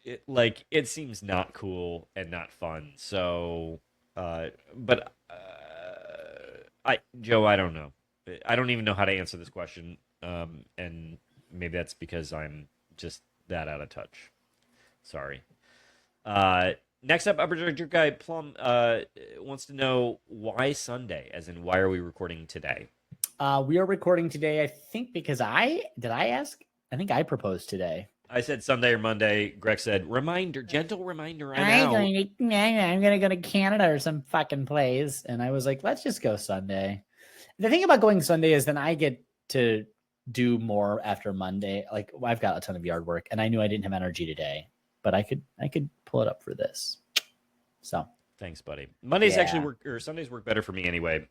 It seems not cool and not fun. So But Joe, I don't know. I don't even know how to answer this question. And maybe that's because I'm just that out of touch. Sorry. Next up, Upper Director Guy Plum wants to know why Sunday, as in why are we recording today? We are recording today, I think, because I ask? I think I proposed today. I said Sunday or Monday. Greg said, gentle reminder, I'm I'm out. going to go to Canada or some fucking place. And I was like, let's just go Sunday. The thing about going Sunday is then I get to do more after Monday. Like I've got a ton of yard work and I knew I didn't have energy today, but I could pull it up for this. So thanks, buddy. Mondays actually work, or Sundays work better for me anyway.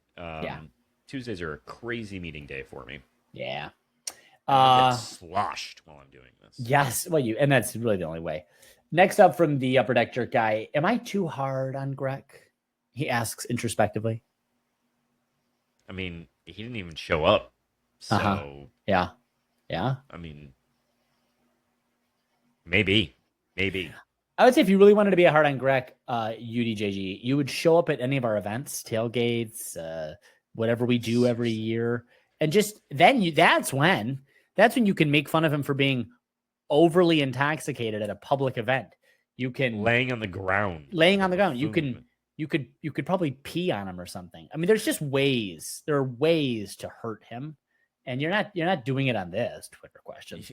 Tuesdays are a crazy meeting day for me. Yeah. I get sloshed while I'm doing this. Yes. Well, and that's really the only way. Next up from the Upper Deck Jerk Guy, am I too hard on Greg? He asks introspectively. I mean, he didn't even show up. So yeah. I mean, maybe. I would say if you really wanted to be a hard on Greg, UDJG, you would show up at any of our events, tailgates, whatever we do every year, and just then that's when you can make fun of him for being overly intoxicated at a public event. You can laying on the ground. You could probably pee on him or something. I mean, there's just ways. There are ways to hurt him, and you're not doing it on this Twitter question.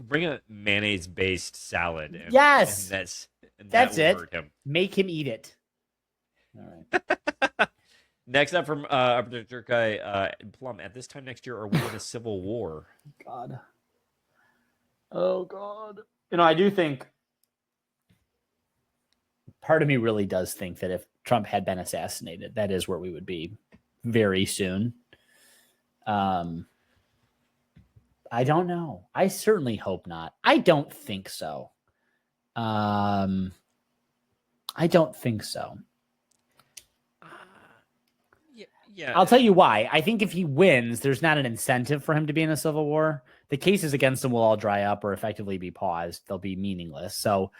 Bring a mayonnaise-based salad. Yes, and that's it. Hurt him. Make him eat it. All right. Next up from Jerk Guy Plum. At this time next year, are we in a civil war? God. Oh God. I do think. Part of me really does think that if Trump had been assassinated, that is where we would be very soon. I don't know. I certainly hope not. I don't think so. I don't think so. Yeah. I'll tell you why. I think if he wins, there's not an incentive for him to be in a civil war. The cases against him will all dry up or effectively be paused. They'll be meaningless. So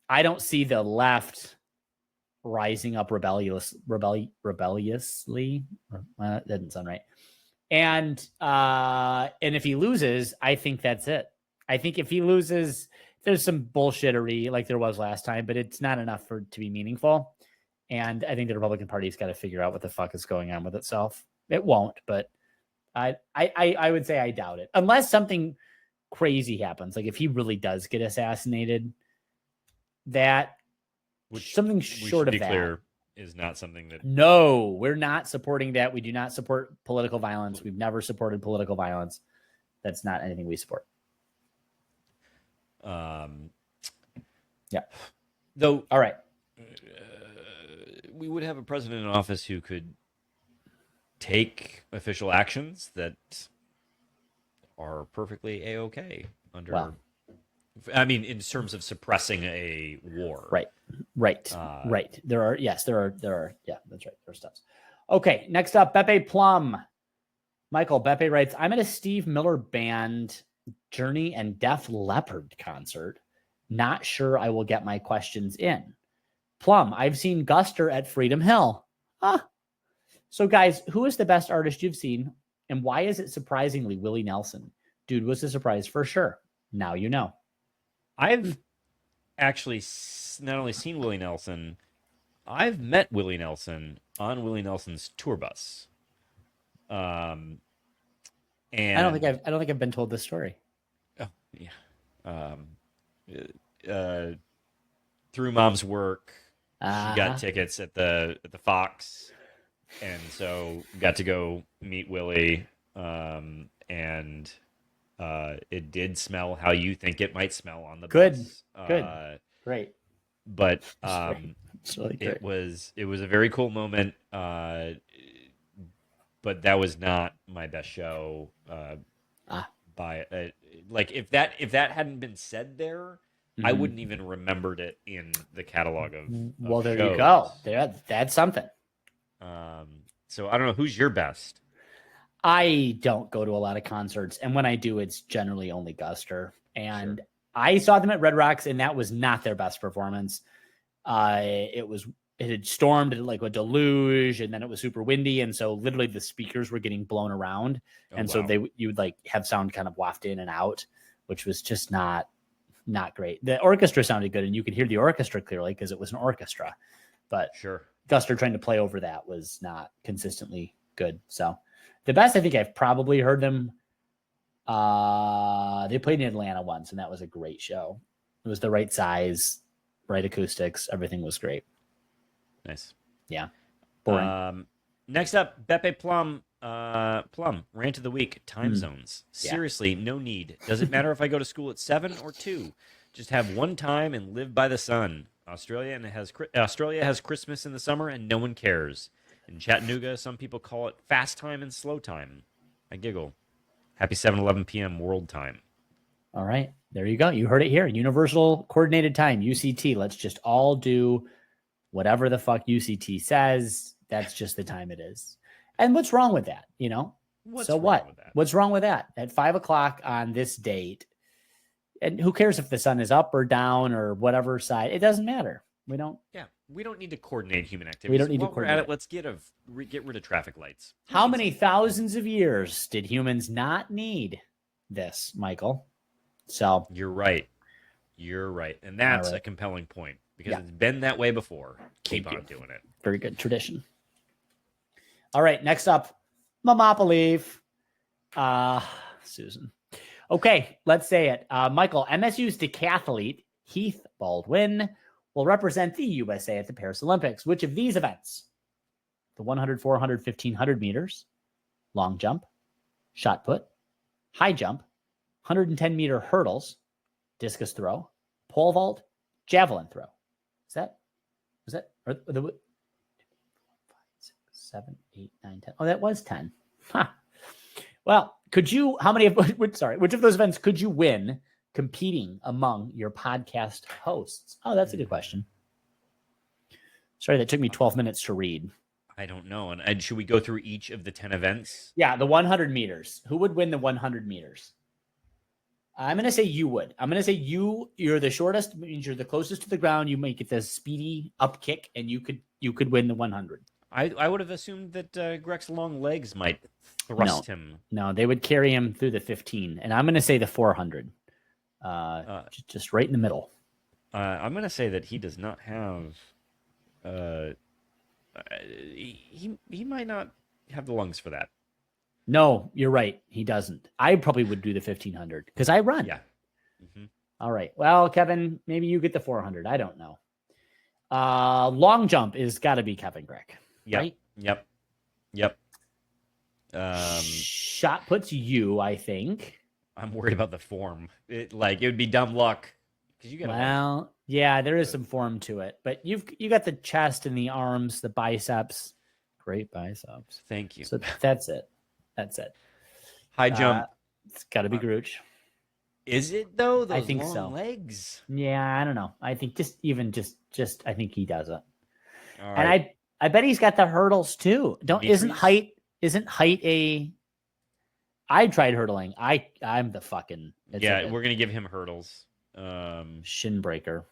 I don't see the left rising up rebelliously. That doesn't sound right. And if he loses, I think that's it. I think if he loses, there's some bullshittery like there was last time, but it's not enough for it to be meaningful. And I think the Republican Party's got to figure out what the fuck is going on with itself. It won't, but I would say I doubt it. Unless something crazy happens. Like if he really does get assassinated, something short of that clear, is not something that. No, we're not supporting that. We do not support political violence. We've never supported political violence. That's not anything we support. Yeah. Though, all right. We would have a president in office who could take official actions that are perfectly A-okay under. Well, I mean, in terms of suppressing a war. Right. There are. Yeah, that's right. There's steps. Okay. Next up, Beppe Plum. Michael Beppe writes, I'm at a Steve Miller Band Journey and Def Leppard concert. Not sure I will get my questions in. Plum, I've seen Guster at Freedom Hill. So guys, who is the best artist you've seen? And why is it surprisingly Willie Nelson? Dude was a surprise for sure. Now you know. I've actually not only seen Willie Nelson, I've met Willie Nelson on Willie Nelson's tour bus. And I don't think I've been told this story. Oh yeah. Through Mom's work, she got tickets at the Fox, and so got to go meet Willie. And it did smell how you think it might smell on the bus. Good. Great. But it's really great. It was a very cool moment. But that was not my best show. Like if that hadn't been said there, I wouldn't even remembered it in the catalog of well, there shows. You go. That's something. So I don't know, who's your best? I don't go to a lot of concerts, and when I do, it's generally only Guster. And sure. I saw them at Red Rocks, and that was not their best performance. It it had stormed like a deluge, and then it was super windy, and so literally the speakers were getting blown around, and so you would like have sound kind of waft in and out, which was just not great. The orchestra sounded good, and you could hear the orchestra clearly because it was an orchestra, but sure, Guster trying to play over that was not consistently good. So the best I think I've probably heard them. They played in Atlanta once, and that was a great show. It was the right size, right acoustics, everything was great. Nice. Yeah. Boring. Next up, Beppe Plum. Plum, rant of the week, time zones. Seriously, no need. Does it matter if I go to school at 7 or 2? Just have one time and live by the sun. Australia has Christmas in the summer and no one cares. In Chattanooga, some people call it fast time and slow time. I giggle. Happy 7:11 p.m. world time. All right. There you go. You heard it here. Universal Coordinated Time, UCT. Let's just all do whatever the fuck UCT says. That's just the time it is. And what's wrong with that? You know? What's wrong with that? At 5 o'clock on this date, and who cares if the sun is up or down or whatever side? It doesn't matter. We don't need to coordinate human activities. We don't need to coordinate. We're at it. Let's get rid of traffic lights. How many thousands of years did humans not need this, Michael? So you're right. And that's a compelling point because it's been that way before. Keep on doing it. Very good tradition. All right, next up, Momopoly. Susan. Okay, let's say it. Michael, MSU's decathlete, Heath Baldwin, will represent the USA at the Paris Olympics. Which of these events? The 100, 400, 1500 meters, long jump, shot put, high jump, 110-meter hurdles, discus throw, pole vault, javelin throw. Was that or the 5, 6, 7, 8, 9, 10? Oh, that was 10. Huh. Well, which of those events could you win competing among your podcast hosts? Oh, that's a good question. Sorry, that took me 12 minutes to read. I don't know. And should we go through each of the 10 events? Yeah, the 100 meters. Who would win the 100 meters? I'm going to say you would. I'm going to say you're the shortest, means you're the closest to the ground. You might get the speedy up kick, and you could win the 100. I would have assumed that Greg's long legs might thrust him. No, they would carry him through the 15. And I'm going to say the 400. Just right in the middle. I'm going to say that he does not have... he might not have the lungs for that. No, you're right. He doesn't. I probably would do the 1500 because I run. Yeah. Mm-hmm. All right. Well, Kevin, maybe you get the 400. I don't know. Long jump is got to be Kevin Gregg. Yep. Right? Yep. Shot puts you, I think. I'm worried about the form. It would be dumb luck. Yeah, there is some form to it, but you got the chest and the arms, the biceps. Great biceps. Thank you. So that's it. High jump. It's got to be Grooch. Is it though? Those I think long so. Legs. Yeah, I don't know. I think just I think he does it. All right. And I bet he's got the hurdles too. Isn't height a? I tried hurdling. I'm the fucking. We're gonna give him hurdles. Shin breaker.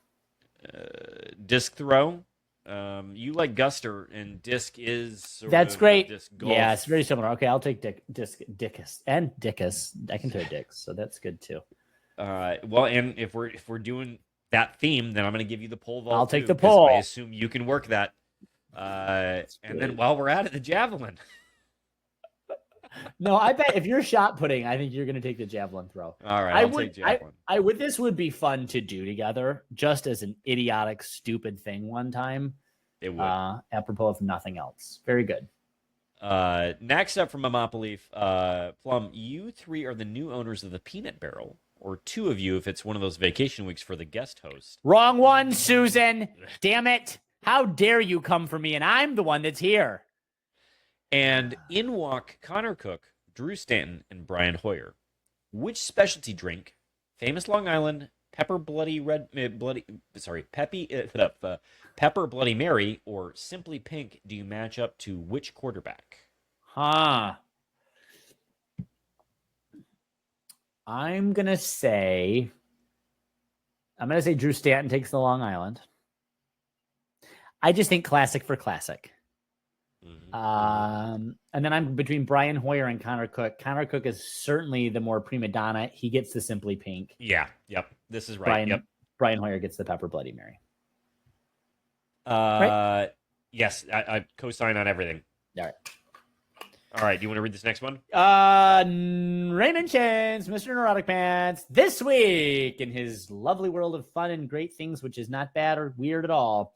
Disc throw. You like Guster, and disc is that's great. Disc golf. Yeah, it's very similar. Okay, I'll take Dickus. I can throw dicks, so that's good too. Well, and if we're doing that theme, then I'm going to give you the pole vault. I'll take the pole. I assume you can work that. And then while we're at it, the javelin. No, I bet if you're shot putting, I think you're going to take the javelin throw. All right, I'll take javelin. This would be fun to do together, just as an idiotic, stupid thing one time. It would. Apropos of nothing else. Very good. Next up from Momopoly, Plum, you three are the new owners of the Peanut Barrel, or two of you if it's one of those vacation weeks for the guest host. Wrong one, Susan. Damn it. How dare you come for me, and I'm the one that's here. And in walk Connor Cook, Drew Stanton, and Brian Hoyer. Which specialty drink, famous Long Island, Pepper Bloody Mary, or Simply Pink, do you match up to which quarterback? I'm gonna say Drew Stanton takes the Long Island. I just think classic for classic. Mm-hmm. And then I'm between Brian Hoyer and Connor Cook. Connor Cook is certainly the more prima donna. He gets the Simply Pink. Yeah. Yep. This is right. Brian Hoyer gets the Pepper Bloody Mary. Right? Yes, I co-sign on everything. All right. All right. Do you want to read this next one? Raymond Chance, Mr. Neurotic Pants, this week in his lovely world of fun and great things, which is not bad or weird at all.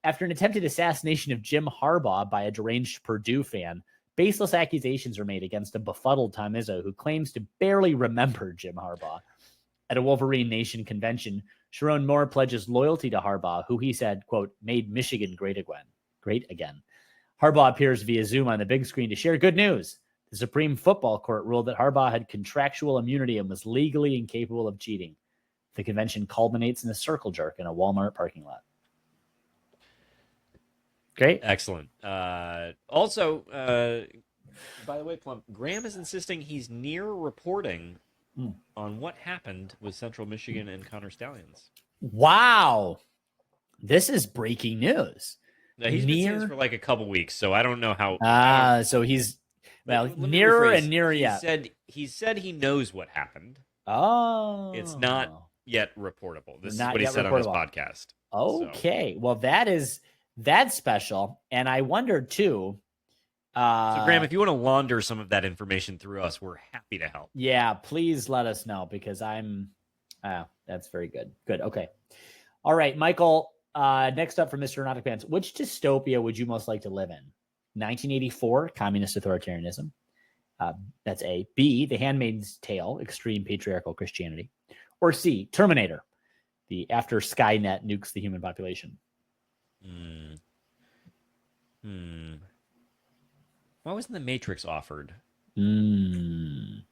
After an attempted assassination of Jim Harbaugh by a deranged Purdue fan, baseless accusations are made against a befuddled Tom Izzo who claims to barely remember Jim Harbaugh. At a Wolverine Nation convention, Sharon Moore pledges loyalty to Harbaugh, who he said, quote, made Michigan great again. Harbaugh appears via Zoom on the big screen to share good news. The Supreme Football Court ruled that Harbaugh had contractual immunity and was legally incapable of cheating. The convention culminates in a circle jerk in a Walmart parking lot. Great. Excellent. Also, by the way, Plum, Graham is insisting he's near reporting on what happened with Central Michigan and Connor Stallions. Wow. This is breaking news. Now, he's been seeing this for like a couple weeks, so I don't know how. So he's nearer and nearer yet. He said he knows what happened. Oh. It's not yet reportable. This is what he said reportable on his podcast. Okay. So. Well, that's special. And I wondered too. So Graham, if you want to launder some of that information through us, we're happy to help. Yeah, please let us know because that's very good. Good. Okay. All right, Michael, next up from Mr. Nautic Pants, which dystopia would you most like to live in? 1984, communist authoritarianism. That's A. B, The Handmaid's Tale, extreme patriarchal Christianity. Or C, Terminator, after Skynet nukes the human population. Why wasn't the Matrix offered? Good.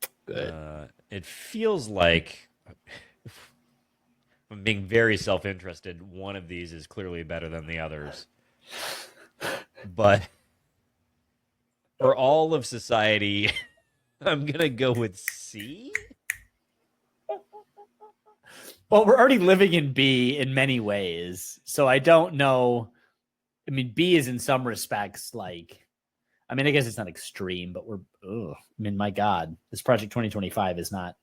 It feels like, if I'm being very self-interested, one of these is clearly better than the others. But for all of society, I'm going to go with C. Well, we're already living in B in many ways. So I don't know. I mean, B is in some respects like, I mean, I guess it's not extreme, but my God, this Project 2025 is not.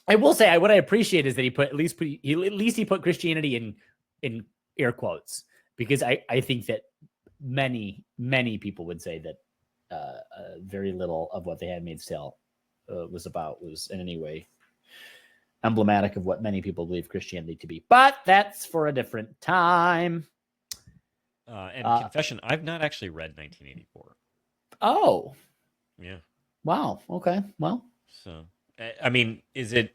I will say what I appreciate is that he put Christianity in air quotes, because I think that many people would say that very little of what The Handmaid's Tale was in any way emblematic of what many people believe Christianity to be. But that's for a different time. Confession, I've not actually read 1984. Oh. Yeah. Wow. Okay. Well. So, I mean, is it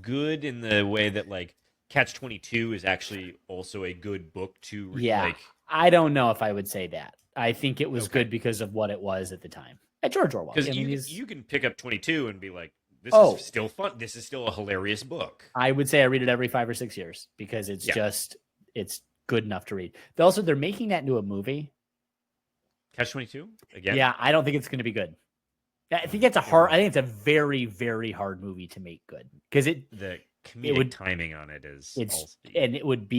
good in the way that, like, Catch-22 is actually also a good book to read? Yeah. I don't know if I would say that. I think it was good because of what it was at the time. George Orwell. Because you can pick up 22 and be like, this is still fun. This is still a hilarious book. I would say I read it every 5 or 6 years because it's it's good enough to read. Also, they're making that into a movie. Catch-22 again? Yeah, I don't think it's going to be good. I think it's a very, very hard movie to make good because the comedic timing on it is it would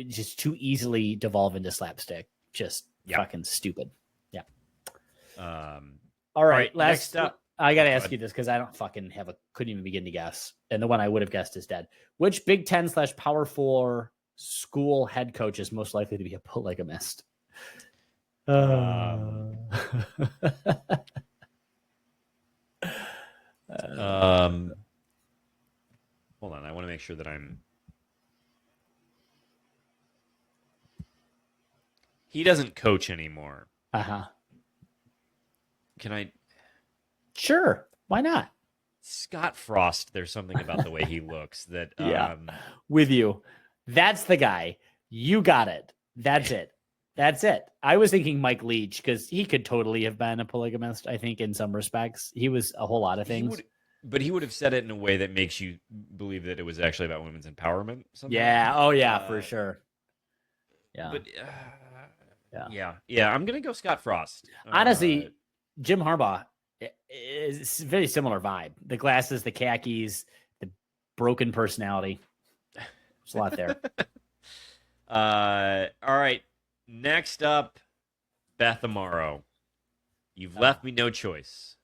just too easily devolve into slapstick. Just fucking stupid. Yeah. All right. Next up. I got to ask you this because I don't fucking couldn't even begin to guess. And the one I would have guessed is dead. Which Big 10/Power 4 school head coach is most likely to be a polygamist? Hold on, I want to make sure that he doesn't coach anymore. Can I? Sure. Why not? Scott Frost, there's something about the way he looks that with you. That's the guy. You got it. That's it. I was thinking Mike Leach because he could totally have been a polygamist, I think, in some respects. He was a whole lot of things. But he would have said it in a way that makes you believe that it was actually about women's empowerment. Somehow. Yeah. Oh, yeah, for sure. Yeah. But yeah. I'm gonna go Scott Frost. Honestly, Jim Harbaugh is a very similar vibe. The glasses, the khakis, the broken personality. There's a lot there. All right. Next up, Beth Amaro. You've left me no choice.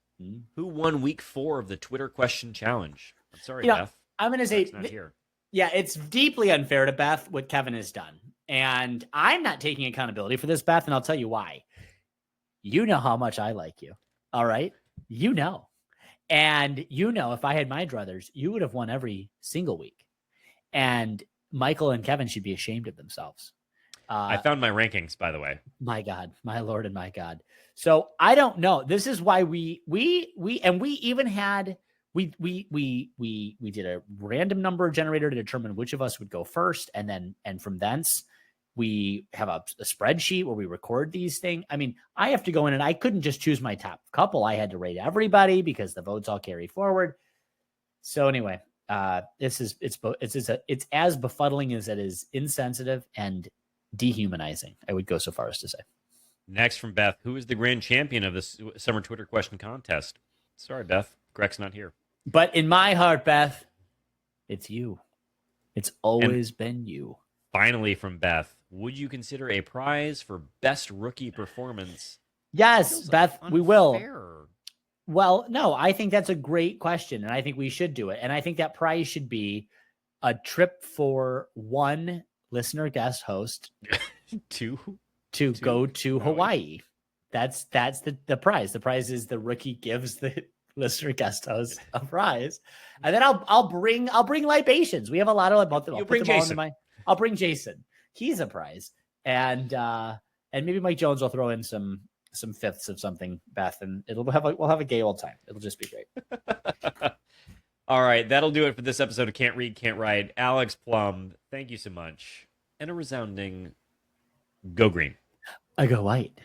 Who won week 4 of the Twitter question challenge? I'm sorry, Beth. I'm going to say, not here. Yeah, it's deeply unfair to Beth what Kevin has done. And I'm not taking accountability for this, Beth, and I'll tell you why. You know how much I like you. All right? You know. And you know, if I had my druthers, you would have won every single week. And Michael and Kevin should be ashamed of themselves. I found my rankings, by the way. My God, my Lord and my God. So I don't know. This is why we even had we did a random number generator to determine which of us would go first, and from thence we have a spreadsheet where we record these things. I mean, I have to go in and I couldn't just choose my top couple. I had to rate everybody because the votes all carry forward. So anyway, it's as befuddling as it is insensitive and dehumanizing. I would go so far as to say. Next from Beth, who is the grand champion of this summer Twitter question contest? Sorry, Beth. Greg's not here. But in my heart, Beth, it's you. It's always been you. Finally from Beth, would you consider a prize for best rookie performance? Yes, Beth, unfair. We will. Well, no, I think that's a great question, and I think we should do it. And I think that prize should be a trip for one listener guest host to go to Hawaii. That's the prize. The prize is the rookie gives the listener guest host a prize, and then I'll bring libations. We have a lot of both. You'll bring Jason. I'll bring Jason. He's a prize, and maybe Mike Jones will throw in some fifths of something, Beth, and we'll have a gay old time. It'll just be great. All right, that'll do it for this episode of Can't Read, Can't Write. Alex Plum, thank you so much, and a resounding go green. I go white.